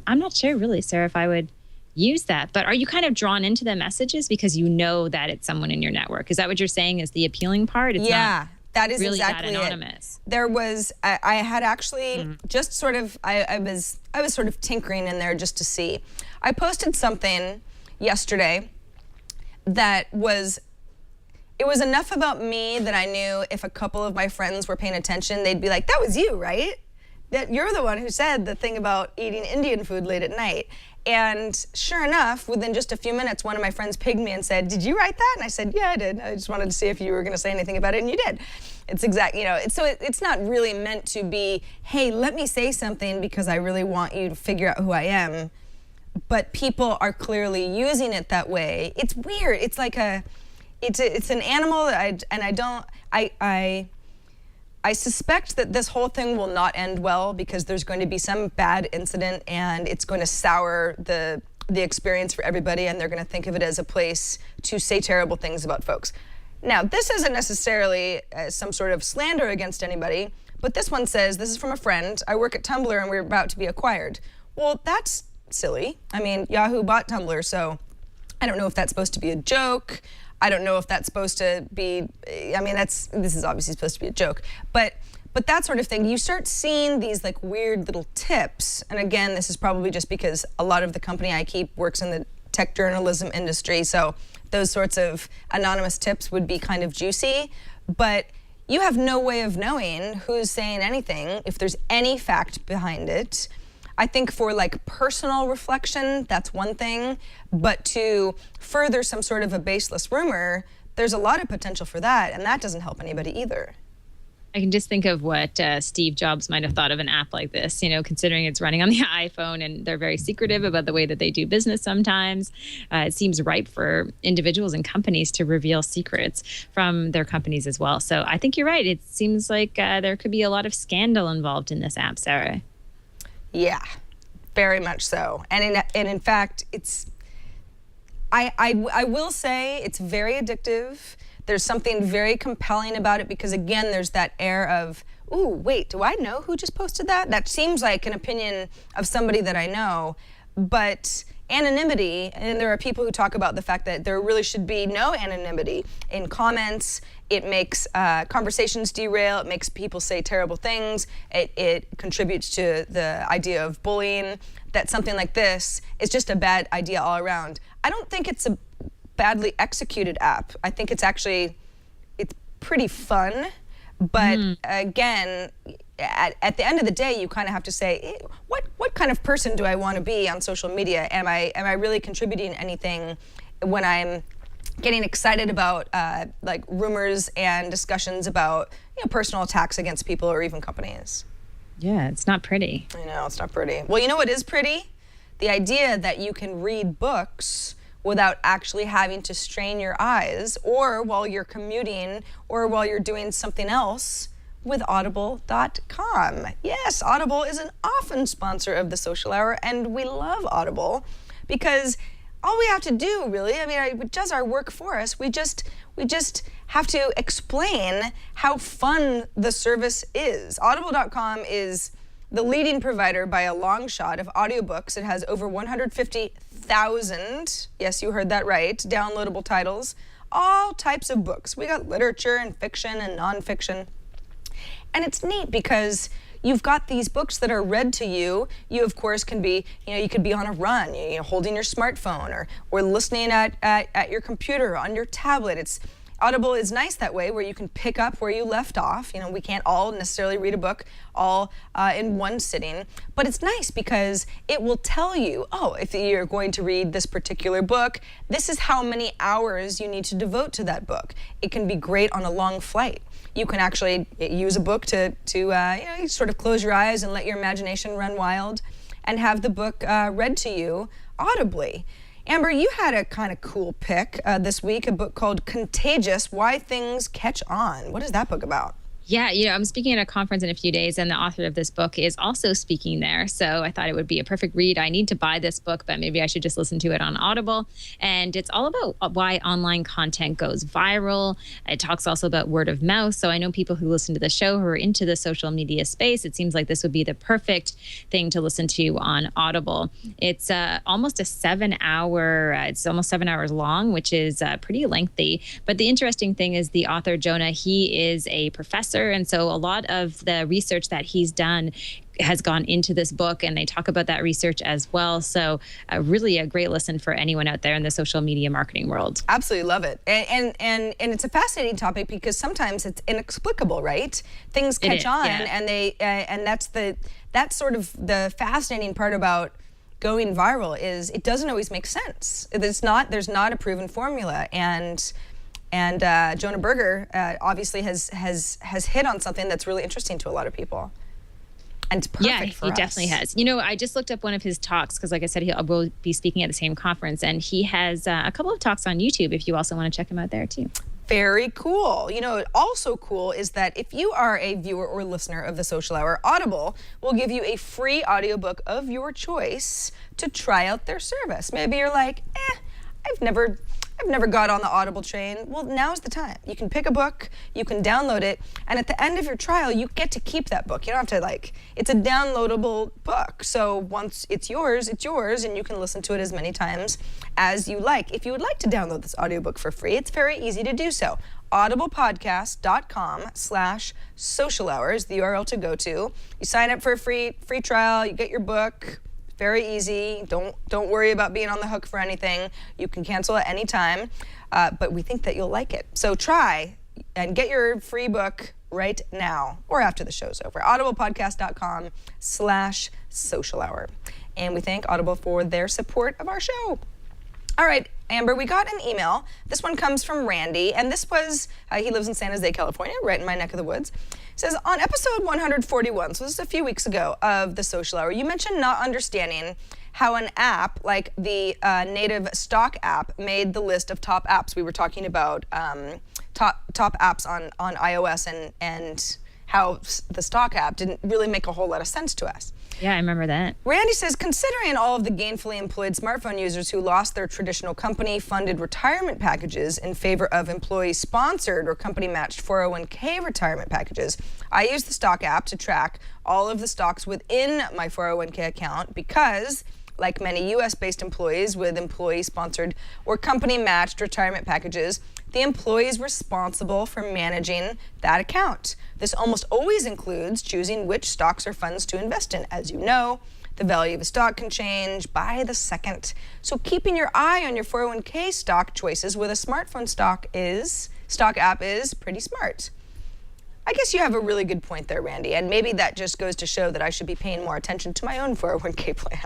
I'm not sure really, Sarah, if I would use that. But are you kind of drawn into the messages because you know that it's someone in your network? Is that what you're saying is the appealing part? It's not that is really exactly that anonymous. There was, I had actually just sort of, I was sort of tinkering in there just to see. I posted something yesterday that it was enough about me that I knew if a couple of my friends were paying attention, they'd be like, that was you, right? That you're the one who said the thing about eating Indian food late at night. And sure enough, within just a few minutes, one of my friends pinged me and said, did you write that? And I said, yeah, I did. I just wanted to see if you were going to say anything about it, and you did. It's it's not really meant to be, hey, let me say something because I really want you to figure out who I am. But people are clearly using it that way. It's weird. It's like it's an animal that I suspect that this whole thing will not end well because there's going to be some bad incident and it's going to sour the experience for everybody, and they're going to think of it as a place to say terrible things about folks. Now, this isn't necessarily some sort of slander against anybody, but this one says, this is from a friend, I work at Tumblr and we're about to be acquired. Well, that's silly. I mean, Yahoo bought Tumblr, so I don't know if that's supposed to be a joke. I don't know if that's supposed to be, this is obviously supposed to be a joke, but that sort of thing, you start seeing these like weird little tips. And again, this is probably just because a lot of the company I keep works in the tech journalism industry, so those sorts of anonymous tips would be kind of juicy, but you have no way of knowing who's saying anything, if there's any fact behind it. I think for like personal reflection, that's one thing, but to further some sort of a baseless rumor, there's a lot of potential for that, and that doesn't help anybody either. I can just think of what Steve Jobs might have thought of an app like this, considering it's running on the iPhone and they're very secretive about the way that they do business sometimes. It seems ripe for individuals and companies to reveal secrets from their companies as well. So I think you're right. It seems like there could be a lot of scandal involved in this app, Sarah. Yeah, very much so. And in fact, I will say it's very addictive. There's something very compelling about it because, again, there's that air of, ooh, wait, do I know who just posted that? That seems like an opinion of somebody that I know. But anonymity, and there are people who talk about the fact that there really should be no anonymity in comments. It makes conversations derail. It makes people say terrible things. It contributes to the idea of bullying. That something like this is just a bad idea all around. I don't think it's a badly executed app. I think it's pretty fun. But again, at the end of the day, you kind of have to say, what kind of person do I want to be on social media? Am I really contributing anything when I'm getting excited about like rumors and discussions about personal attacks against people or even companies? Yeah, it's not pretty. I know, it's not pretty. Well, you know what is pretty? The idea that you can read books without actually having to strain your eyes, or while you're commuting, or while you're doing something else, with audible.com. Yes, Audible is an often sponsor of the Social Hour, and we love Audible because all we have to do, really, I mean, it does our work for us. We just have to explain how fun the service is. Audible.com is the leading provider by a long shot of audiobooks. It has over 150,000, yes, you heard that right, downloadable titles, all types of books. We got literature and fiction and nonfiction. And it's neat because you've got these books that are read to you. You, of course, can be, you could be on a run, holding your smartphone or listening at your computer, on your tablet. Audible is nice that way, where you can pick up where you left off. We can't all necessarily read a book all in one sitting, but it's nice because it will tell you, oh, if you're going to read this particular book, this is how many hours you need to devote to that book. It can be great on a long flight. You can actually use a book to sort of close your eyes and let your imagination run wild and have the book read to you audibly. Amber, you had a kind of cool pick this week, a book called Contagious: Why Things Catch On. What is that book about? Yeah, I'm speaking at a conference in a few days, and the author of this book is also speaking there. So I thought it would be a perfect read. I need to buy this book, but maybe I should just listen to it on Audible. And it's all about why online content goes viral. It talks also about word of mouth. So I know people who listen to the show who are into the social media space. It seems like this would be the perfect thing to listen to on Audible. It's almost a 7-hour, it's almost 7 hours long, which is pretty lengthy. But the interesting thing is the author, Jonah, he is a professor. And so a lot of the research that he's done has gone into this book, and they talk about that research as well. So really a great listen for anyone out there in the social media marketing world. Absolutely love it. And it's a fascinating topic because sometimes it's inexplicable, right? Things catch on, yeah. And that's sort of the fascinating part about going viral is it doesn't always make sense. There's not a proven formula, and Jonah Berger obviously has hit on something that's really interesting to a lot of people. And it's perfect for us. Yeah, he definitely has. I just looked up one of his talks because, like I said, he will be speaking at the same conference. And he has a couple of talks on YouTube if you also want to check him out there, too. Very cool. Also cool is that if you are a viewer or listener of the Social Hour, Audible will give you a free audiobook of your choice to try out their service. Maybe you're like, I've never got on the Audible train. Well, now's the time. You can pick a book, you can download it, and at the end of your trial, you get to keep that book. You don't have to it's a downloadable book. So once it's yours, and you can listen to it as many times as you like. If you would like to download this audiobook for free, it's very easy to do so. audiblepodcast.com/social hours, the URL to go to. You sign up for a free trial, you get your book. Very easy. Don't worry about being on the hook for anything. You can cancel at any time, but we think that you'll like it. So try and get your free book right now or after the show's over. audiblepodcast.com/social hour. And we thank Audible for their support of our show. All right, Amber, we got an email. This one comes from Randy, and this was, he lives in San Jose, California, right in my neck of the woods. It says, on episode 141, so this is a few weeks ago of the Social Hour, you mentioned not understanding how an app like the native stock app made the list of top apps. We were talking about top apps on iOS and how the stock app didn't really make a whole lot of sense to us. Yeah, I remember that. Randy says, considering all of the gainfully employed smartphone users who lost their traditional company-funded retirement packages in favor of employee-sponsored or company-matched 401k retirement packages, I use the stock app to track all of the stocks within my 401k account because, like many U.S.-based employees with employee-sponsored or company-matched retirement packages, the employee is responsible for managing that account. This almost always includes choosing which stocks or funds to invest in. As you know, the value of a stock can change by the second. So keeping your eye on your 401k stock choices with a smartphone stock app is pretty smart. I guess you have a really good point there, Randy, and maybe that just goes to show that I should be paying more attention to my own 401k plan.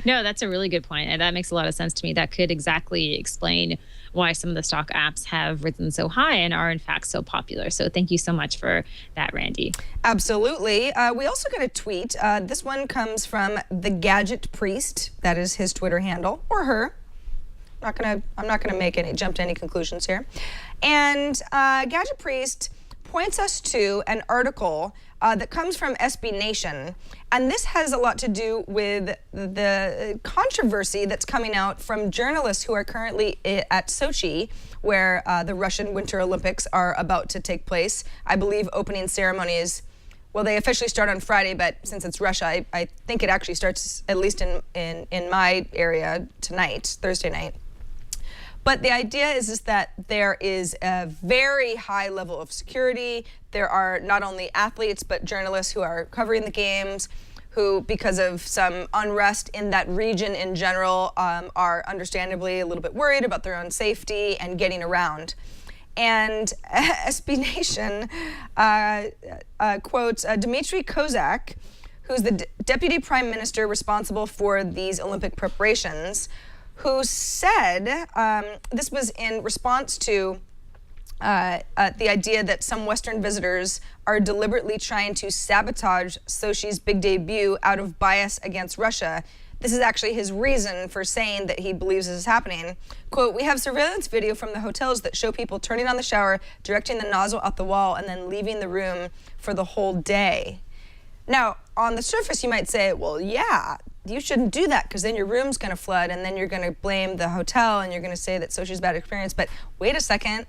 No, that's a really good point, and that makes a lot of sense to me. That could exactly explain why some of the stock apps have risen so high and are in fact so popular. So thank you so much for that, Randy. Absolutely. We also got a tweet. This one comes from the Gadget Priest. That is his Twitter handle, or her. I'm not gonna jump to any conclusions here. And Gadget Priest points us to an article that comes from SB Nation, and this has a lot to do with the controversy that's coming out from journalists who are currently at Sochi, where the Russian Winter Olympics are about to take place. I believe opening ceremonies, well, they officially start on Friday, but since it's Russia, I think it actually starts, at least in my area, tonight, Thursday night. But the idea is that there is a very high level of security. There are not only athletes, but journalists who are covering the games, who, because of some unrest in that region in general, are understandably a little bit worried about their own safety and getting around. And SB Nation quotes Dmitry Kozak, who's the deputy prime minister responsible for these Olympic preparations, who said, this was in response to the idea that some Western visitors are deliberately trying to sabotage Sochi's big debut out of bias against Russia. This is actually his reason for saying that he believes this is happening. Quote, "We have surveillance video from the hotels that show people turning on the shower, directing the nozzle out the wall, and then leaving the room for the whole day." Now, on the surface, you might say, well, yeah, you shouldn't do that because then your room's going to flood and then you're going to blame the hotel and you're going to say that Sochi's a bad experience. But wait a second.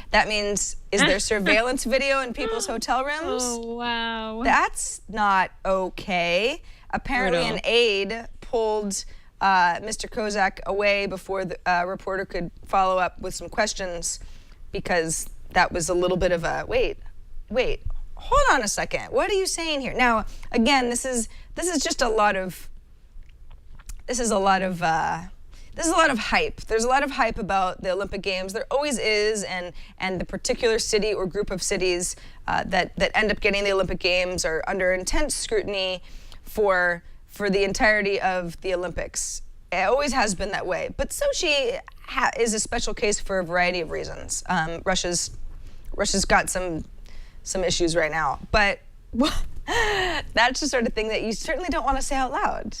That means, is there surveillance video in people's hotel rooms? Oh, wow. That's not okay. Apparently, an aide pulled Mr. Kozak away before the reporter could follow up with some questions because that was a little bit of a, wait, hold on a second. What are you saying here? Now, again, this is just a lot of hype. There's a lot of hype about the Olympic Games. There always is, and the particular city or group of cities that end up getting the Olympic Games are under intense scrutiny for the entirety of the Olympics. It always has been that way. But Sochi is a special case for a variety of reasons. Russia's got some issues right now, but that's the sort of thing that you certainly don't want to say out loud.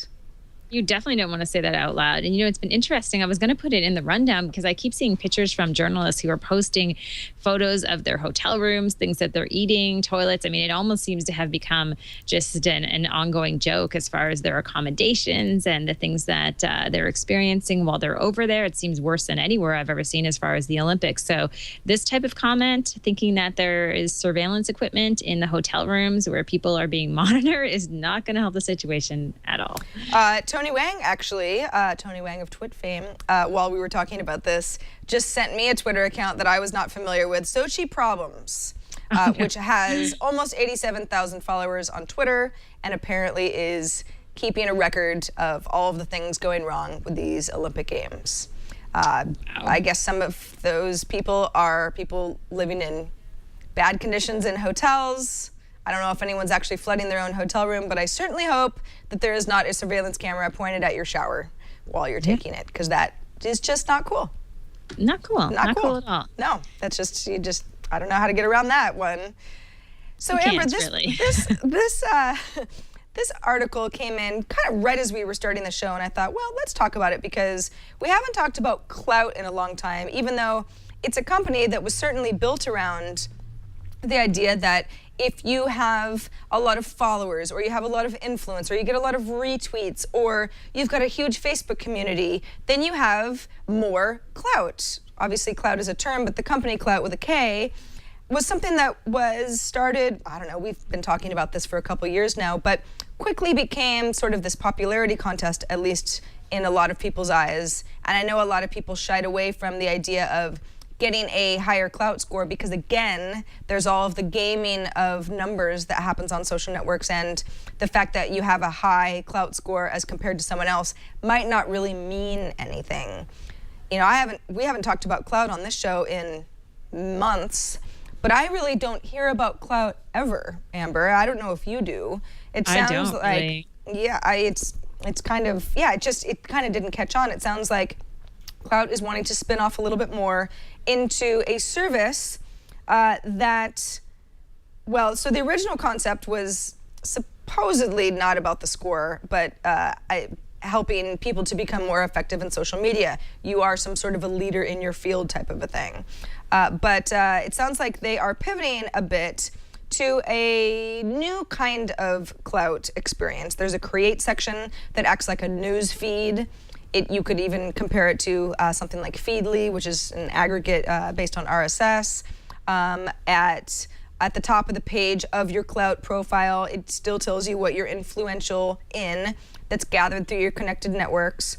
You definitely don't want to say that out loud. And, it's been interesting. I was going to put it in the rundown because I keep seeing pictures from journalists who are posting photos of their hotel rooms, things that they're eating, toilets. I mean, it almost seems to have become just an ongoing joke as far as their accommodations and the things that they're experiencing while they're over there. It seems worse than anywhere I've ever seen as far as the Olympics. So this type of comment, thinking that there is surveillance equipment in the hotel rooms where people are being monitored, is not going to help the situation at all. Tony Wang, actually, Tony Wang of Twit fame, while we were talking about this, just sent me a Twitter account that I was not familiar with, Sochi Problems, which has almost 87,000 followers on Twitter and apparently is keeping a record of all of the things going wrong with these Olympic Games. I guess some of those people are people living in bad conditions in hotels. I don't know if anyone's actually flooding their own hotel room, but I certainly hope that there is not a surveillance camera pointed at your shower while you're taking it, because that is just not cool. Not cool. Not cool at all. No, that's just, I don't know how to get around that one. So Amber, this article came in kind of right as we were starting the show, and I thought, well, let's talk about it because we haven't talked about clout in a long time, even though it's a company that was certainly built around the idea that if you have a lot of followers or you have a lot of influence or you get a lot of retweets or you've got a huge Facebook community, then you have more clout. Obviously, clout is a term, but the company clout with a K was something that was started, I don't know, we've been talking about this for a couple years now, but quickly became sort of this popularity contest, at least in a lot of people's eyes. And I know a lot of people shied away from the idea of getting a higher clout score because, again, there's all of the gaming of numbers that happens on social networks, and the fact that you have a high clout score as compared to someone else might not really mean anything. We haven't talked about clout on this show in months, but I really don't hear about clout ever, Amber. I don't know if you do. It sounds I don't like, really. yeah, it's kind of, yeah, it kind of didn't catch on. It sounds like Clout is wanting to spin off a little bit more into a service so the original concept was supposedly not about the score, but helping people to become more effective in social media. You are some sort of a leader in your field type of a thing. But it sounds like they are pivoting a bit to a new kind of Clout experience. There's a create section that acts like a news feed. You could even compare it to something like Feedly, which is an aggregate based on RSS. At the top of the page of your Clout profile, it still tells you what you're influential in, that's gathered through your connected networks.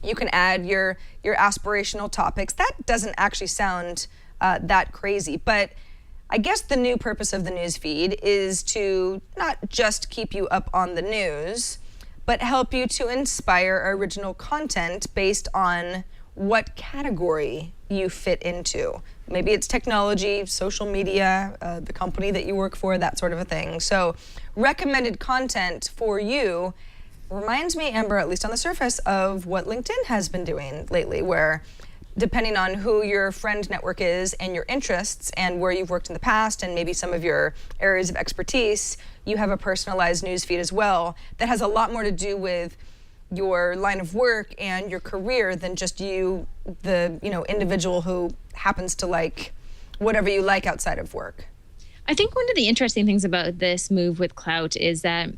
You can add your aspirational topics. That doesn't actually sound that crazy, but I guess the new purpose of the news feed is to not just keep you up on the news, but help you to inspire original content based on what category you fit into. Maybe it's technology, social media, the company that you work for, that sort of a thing. So recommended content for you reminds me, Amber, at least on the surface, of what LinkedIn has been doing lately, where depending on who your friend network is and your interests and where you've worked in the past and maybe some of your areas of expertise, you have a personalized news feed as well that has a lot more to do with your line of work and your career than just you, the individual who happens to like whatever you like outside of work. I think one of the interesting things about this move with Clout is that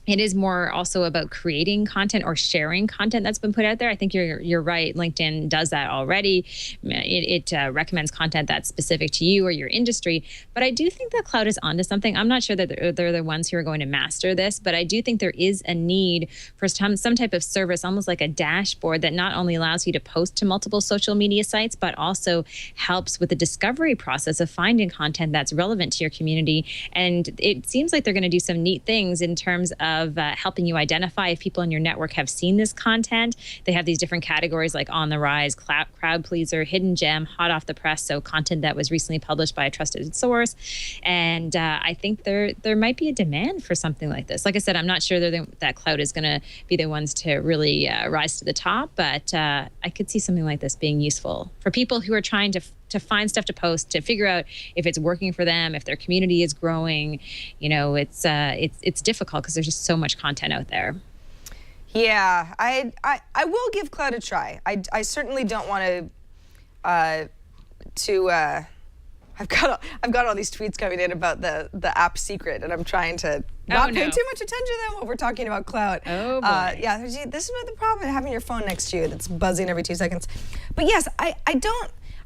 it is more also about creating content or sharing content that's been put out there. I think you're right. LinkedIn does that already. It recommends content that's specific to you or your industry. But I do think that Clout is onto something. I'm not sure that they're the ones who are going to master this, but I do think there is a need for some type of service, almost like a dashboard that not only allows you to post to multiple social media sites, but also helps with the discovery process of finding content that's relevant to your community. And it seems like they're going to do some neat things in terms of helping you identify if people in your network have seen this content. They have these different categories like on the rise, crowd pleaser, hidden gem, hot off the press, so content that was recently published by a trusted source. And I think there might be a demand for something like this. Like I said, I'm not sure that Clout is going to be the ones to really rise to the top, but I could see something like this being useful for people who are trying to find stuff to post, to figure out if it's working for them, if their community is growing. It's difficult because there's just so much content out there. Yeah, I will give Clout a try. I certainly don't want to. I've got all these tweets coming in about the app secret, and I'm trying to not pay too much attention to them while we're talking about Clout. Oh boy. Yeah, this is what the problem with having your phone next to you that's buzzing every 2 seconds. But yes, I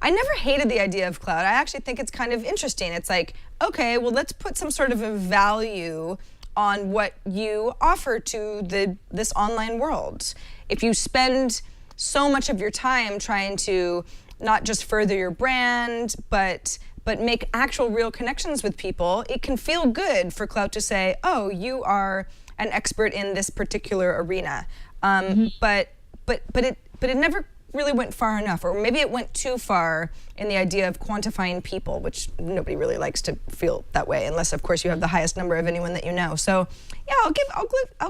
never hated the idea of Clout. I actually think it's kind of interesting. It's like, okay, well, let's put some sort of a value on what you offer to this online world. If you spend so much of your time trying to not just further your brand, but make actual real connections with people, it can feel good for Clout to say, oh, you are an expert in this particular arena. But it never really went far enough, or maybe it went too far in the idea of quantifying people, which nobody really likes to feel that way, unless of course you have the highest number of anyone that you know. So yeah, I'll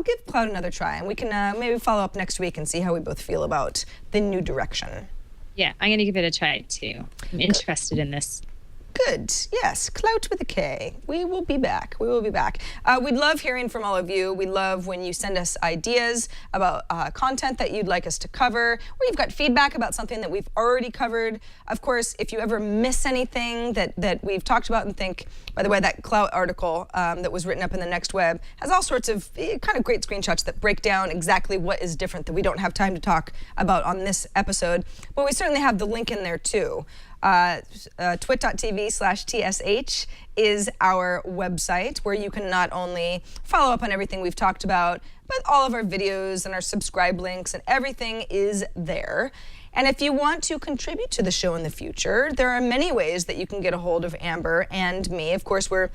give Clout another try, and we can maybe follow up next week and see how we both feel about the new direction. Yeah, I'm going to give it a try too. I'm interested in this. Good. Yes. Clout with a K. We will be back. We will be back. We'd love hearing from all of you. We love when you send us ideas about content that you'd like us to cover, or you've got feedback about something that we've already covered. Of course, if you ever miss anything that we've talked about and think, by the way, that Clout article that was written up in the Next Web has all sorts of kind of great screenshots that break down exactly what is different that we don't have time to talk about on this episode. But we certainly have the link in there too. twit.tv/TSH is our website where you can not only follow up on everything we've talked about, but all of our videos and our subscribe links and everything is there. And if you want to contribute to the show in the future, there are many ways that you can get a hold of Amber and me. Of course, we're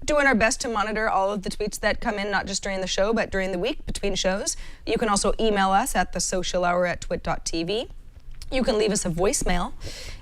doing our best to monitor all of the tweets that come in, not just during the show, but during the week between shows. You can also email us at thesocialhour@twit.tv. You can leave us a voicemail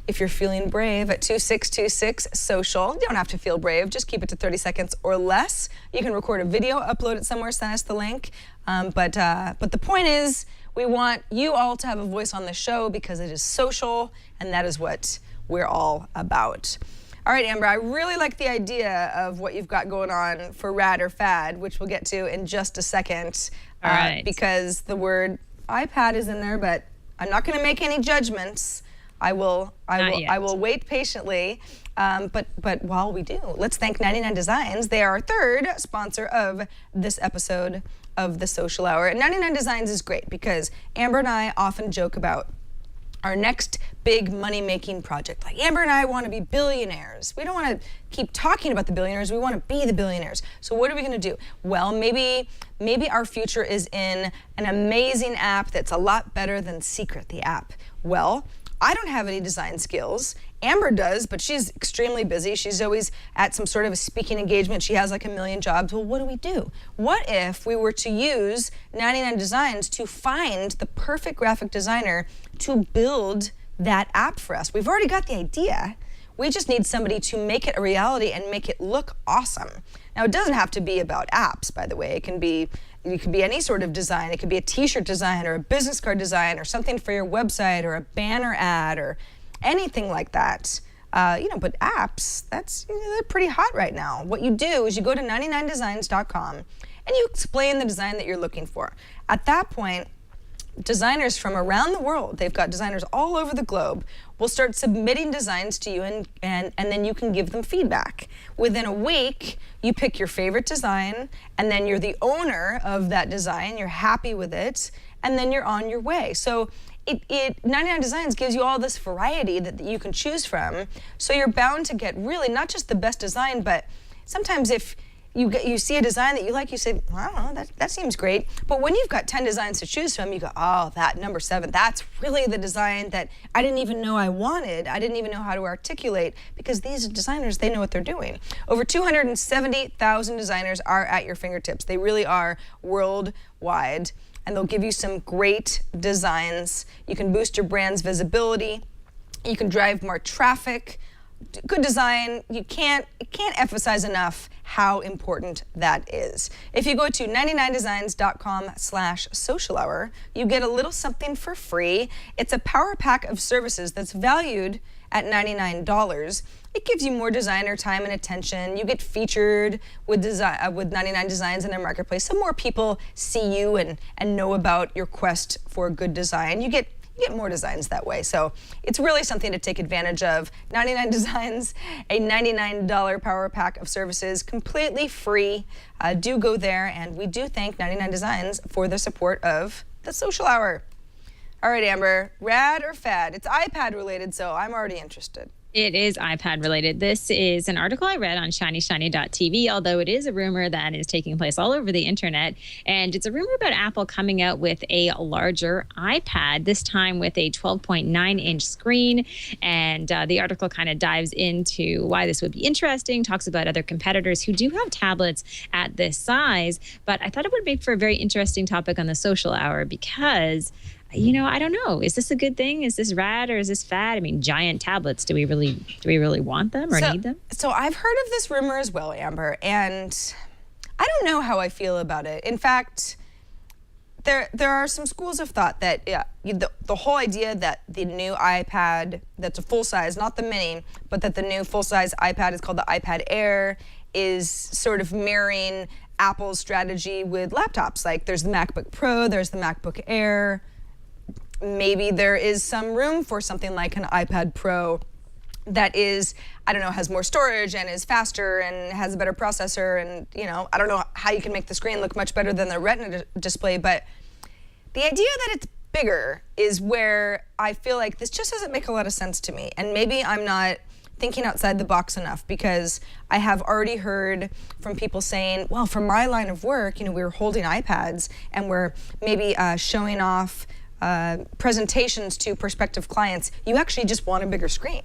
if you're feeling brave at 2626-SOCIAL. You don't have to feel brave, just keep it to 30 seconds or less. You can record a video, upload it somewhere, send us the link. But the point is, we want you all to have a voice on the show because it is social, and that is what we're all about. All right, Amber, I really like the idea of what you've got going on for Rad or Fad, which we'll get to in just a second. All right. Because the word iPad is in there, but I'm not going to make any judgments. I will wait patiently. But while we do, let's thank 99 Designs. They are our third sponsor of this episode of the Social Hour. And 99 Designs is great because Amber and I often joke about our next big money-making project. Like, Amber and I want to be billionaires. We don't want to keep talking about the billionaires. We want to be the billionaires. So what are we going to do? Well, maybe our future is in an amazing app that's a lot better than Secret, the app. Well, I don't have any design skills. Amber does, but she's extremely busy. She's always at some sort of a speaking engagement. She has like a million jobs. Well, what do? What if we were to use 99 Designs to find the perfect graphic designer to build that app for us? We've already got the idea. We just need somebody to make it a reality and make it look awesome. Now, it doesn't have to be about apps, by the way. It can be any sort of design. It could be a t-shirt design or a business card design or something for your website or a banner ad or anything like that. But apps, they're pretty hot right now. What you do is you go to 99designs.com and you explain the design that you're looking for. At that point, designers from around the world, they've got designers all over the globe, will start submitting designs to you and then you can give them feedback. Within a week, you pick your favorite design and then you're the owner of that design, you're happy with it, and then you're on your way. So 99 Designs gives you all this variety that you can choose from. So you're bound to get really not just the best design, but sometimes if you see a design that you like, you say, I don't know, that seems great. But when you've got 10 designs to choose from, you go, oh, that number 7, that's really the design that I didn't even know I wanted. I didn't even know how to articulate, because these designers, they know what they're doing. Over 270,000 designers are at your fingertips. They really are worldwide, and they'll give you some great designs. You can boost your brand's visibility. You can drive more traffic. Good design, it can't emphasize enough how important that is. If you go to 99designs.com/social hour, you get a little something for free. It's a power pack of services that's valued at $99. It gives you more designer time and attention. You get featured with 99 Designs in their marketplace, so more people see you and know about your quest for good design. You get more designs that way. So it's really something to take advantage of. 99 Designs, a $99 power pack of services, completely free. Do go there, and we do thank 99 Designs for the support of the Social Hour. All right, Amber, Rad or Fad? It's iPad related, so I'm already interested. It is iPad related. This is an article I read on shinyshiny.tv, although it is a rumor that is taking place all over the internet. And it's a rumor about Apple coming out with a larger iPad, this time with a 12.9-inch screen. And the article kind of dives into why this would be interesting, talks about other competitors who do have tablets at this size. But I thought it would make for a very interesting topic on the Social Hour because I don't know. Is this a good thing? Is this rad or is this fad? I mean, giant tablets. Do we really want them or need them? So I've heard of this rumor as well, Amber, and I don't know how I feel about it. In fact, there are some schools of thought that the whole idea that the new iPad that's a full size, not the mini, but that the new full size iPad is called the iPad Air is sort of mirroring Apple's strategy with laptops. Like there's the MacBook Pro, there's the MacBook Air. Maybe there is some room for something like an iPad Pro that is, I don't know, has more storage and is faster and has a better processor, and I don't know how you can make the screen look much better than the Retina display, but the idea that it's bigger is where I feel like this just doesn't make a lot of sense to me. And maybe I'm not thinking outside the box enough, because I have already heard from people saying, well, for my line of work, we're holding iPads and we're maybe showing off presentations to prospective clients. You actually just want a bigger screen.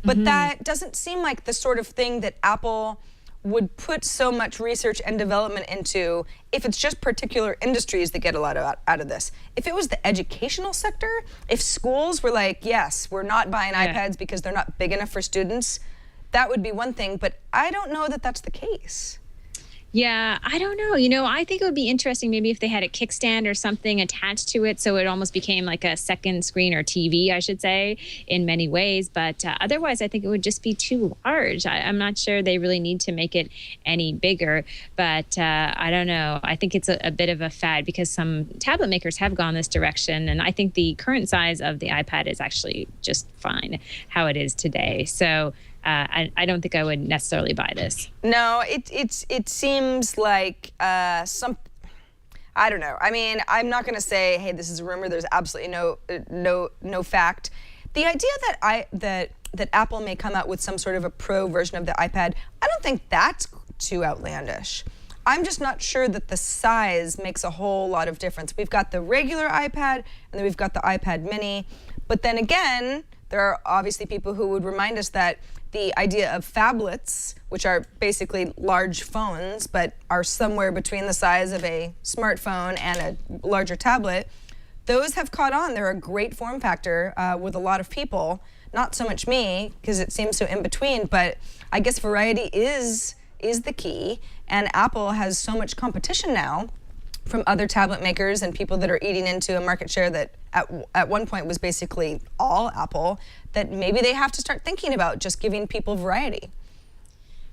But that doesn't seem like the sort of thing that Apple would put so much research and development into if it's just particular industries that get a lot out of this. If it was the educational sector, if schools were like, yes, we're not buying iPads because they're not big enough for students, that would be one thing, but I don't know that that's the case. Yeah, I don't know. You know, I think it would be interesting maybe if they had a kickstand or something attached to it so it almost became like a second screen or TV, I should say, in many ways. But otherwise, I think it would just be too large. I'm not sure they really need to make it any bigger. But I don't know. I think it's a bit of a fad because some tablet makers have gone this direction. And I think the current size of the iPad is actually just fine how it is today. So I don't think I would necessarily buy this. No, it seems like I don't know. I mean, I'm not going to say, hey, this is a rumor. There's absolutely no fact. The idea that Apple may come out with some sort of a pro version of the iPad, I don't think that's too outlandish. I'm just not sure that the size makes a whole lot of difference. We've got the regular iPad, and then we've got the iPad mini. But then again, there are obviously people who would remind us that the idea of phablets, which are basically large phones, but are somewhere between the size of a smartphone and a larger tablet, those have caught on. They're a great form factor with a lot of people. Not so much me, because it seems so in between, but I guess variety is the key, and Apple has so much competition now from other tablet makers and people that are eating into a market share that at one point was basically all Apple, that maybe they have to start thinking about just giving people variety.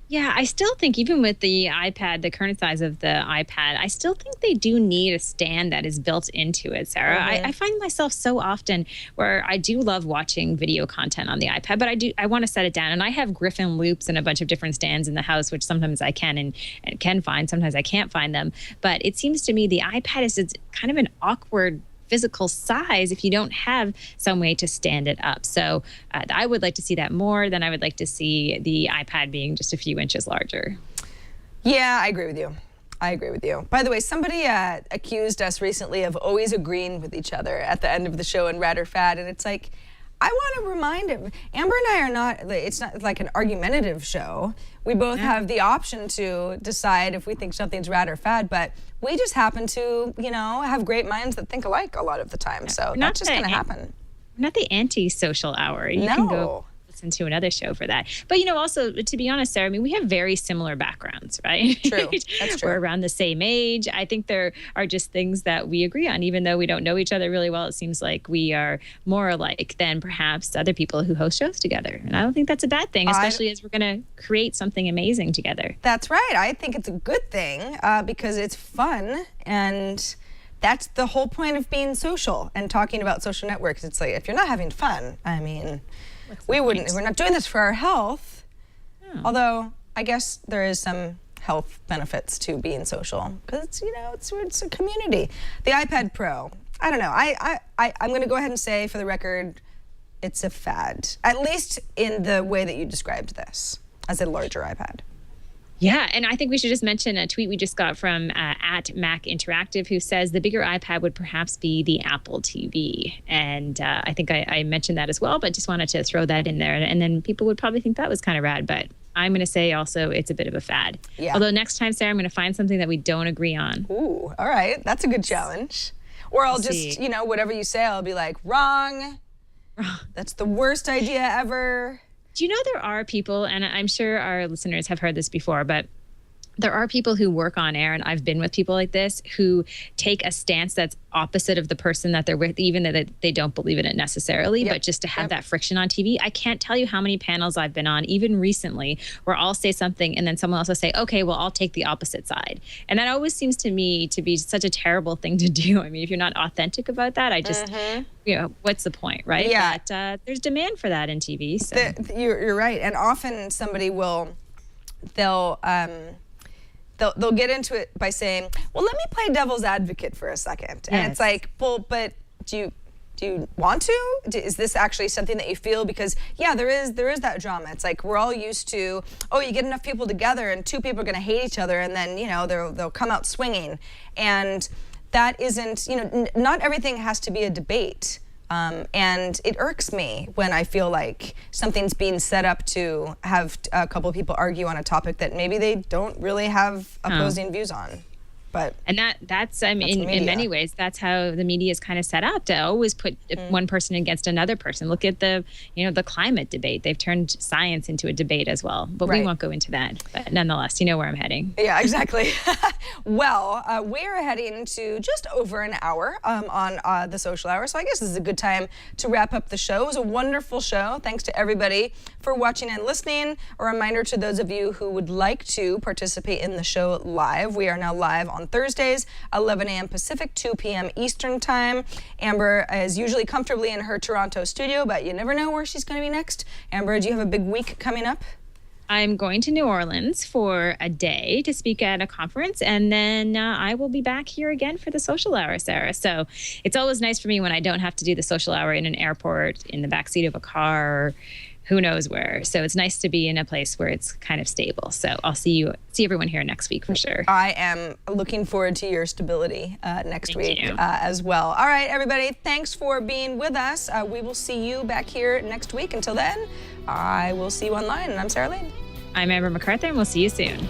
Yeah, I still think even with the iPad, the current size of the iPad, I still think they do need a stand that is built into it, Sarah. Mm-hmm. I find myself so often where I do love watching video content on the iPad, but I want to set it down. And I have Griffin loops and a bunch of different stands in the house, which sometimes I can and can find, sometimes I can't find them. But it seems to me the iPad is kind of an awkward physical size if you don't have some way to stand it up. So I would like to see that more than I would like to see the iPad being just a few inches larger. Yeah, I agree with you. I agree with you. By the way, somebody accused us recently of always agreeing with each other at the end of the show in Rad or Fad, and it's like, I want to remind him, Amber and I are not, it's not like an argumentative show. We both have the option to decide if we think something's rad or fad, but we just happen to, have great minds that think alike a lot of the time. So that's just going to happen. Not the anti-social hour. You can go listen to another show for that. But, also, to be honest, Sarah, I mean, we have very similar backgrounds, right? True. That's true. We're around the same age. I think there are just things that we agree on, even though we don't know each other really well. It seems like we are more alike than perhaps other people who host shows together. And I don't think that's a bad thing, especially as we're going to create something amazing together. That's right. I think it's a good thing because it's fun, and that's the whole point of being social and talking about social networks. It's like, if you're not having fun, I mean, we're not doing this for our health. Oh. Although I guess there is some health benefits to being social because it's a community. The iPad Pro, I don't know. I'm going to go ahead and say for the record, it's a fad, at least in the way that you described this as a larger iPad. Yeah, and I think we should just mention a tweet we just got from at Mac Interactive, who says the bigger iPad would perhaps be the Apple TV. And I think I mentioned that as well, but just wanted to throw that in there. And then people would probably think that was kind of rad, but I'm going to say also it's a bit of a fad. Yeah. Although next time, Sarah, I'm going to find something that we don't agree on. Ooh, all right. That's a good challenge. Or I'll just, whatever you say, I'll be like, wrong. That's the worst idea ever. Do you know there are people, and I'm sure our listeners have heard this before, but there are people who work on air, and I've been with people like this, who take a stance that's opposite of the person that they're with, even though they don't believe in it necessarily, but just to have that friction on TV. I can't tell you how many panels I've been on, even recently, where I'll say something and then someone else will say, okay, well, I'll take the opposite side. And that always seems to me to be such a terrible thing to do. I mean, if you're not authentic about that, I just, what's the point, right? Yeah. But there's demand for that in TV. So. You're right. And often somebody they'll get into it by saying, well, let me play devil's advocate for a second. And it's like, well, but do you want to? Is this actually something that you feel? Because there is that drama. It's like we're all used to, you get enough people together and two people are going to hate each other and then, they'll come out swinging. And that isn't, not everything has to be a debate. And it irks me when I feel like something's being set up to have a couple of people argue on a topic that maybe they don't really have opposing views on. But that's I mean, in many ways, that's how the media is kind of set up, to always put one person against another person. Look at the climate debate. They've turned science into a debate as well. But we won't go into that. But nonetheless, you know where I'm heading. Yeah, exactly. Well, we're heading to just over an hour on the social hour. So I guess this is a good time to wrap up the show. It was a wonderful show. Thanks to everybody for watching and listening. A reminder to those of you who would like to participate in the show live. We are now live on Thursdays, 11 a.m. Pacific, 2 p.m. Eastern Time. Amber is usually comfortably in her Toronto studio, but you never know where she's going to be next. Amber, do you have a big week coming up? I'm going to New Orleans for a day to speak at a conference, and then I will be back here again for the social hour, Sarah. So it's always nice for me when I don't have to do the social hour in an airport, in the backseat of a car, who knows where. So it's nice to be in a place where it's kind of stable. So I'll see everyone here next week for sure. I am looking forward to your stability next week as well. All right, everybody, thanks for being with us. We will see you back here next week. Until then, I will see you online. And I'm Sarah Lane. I'm Amber MacArthur, and we'll see you soon.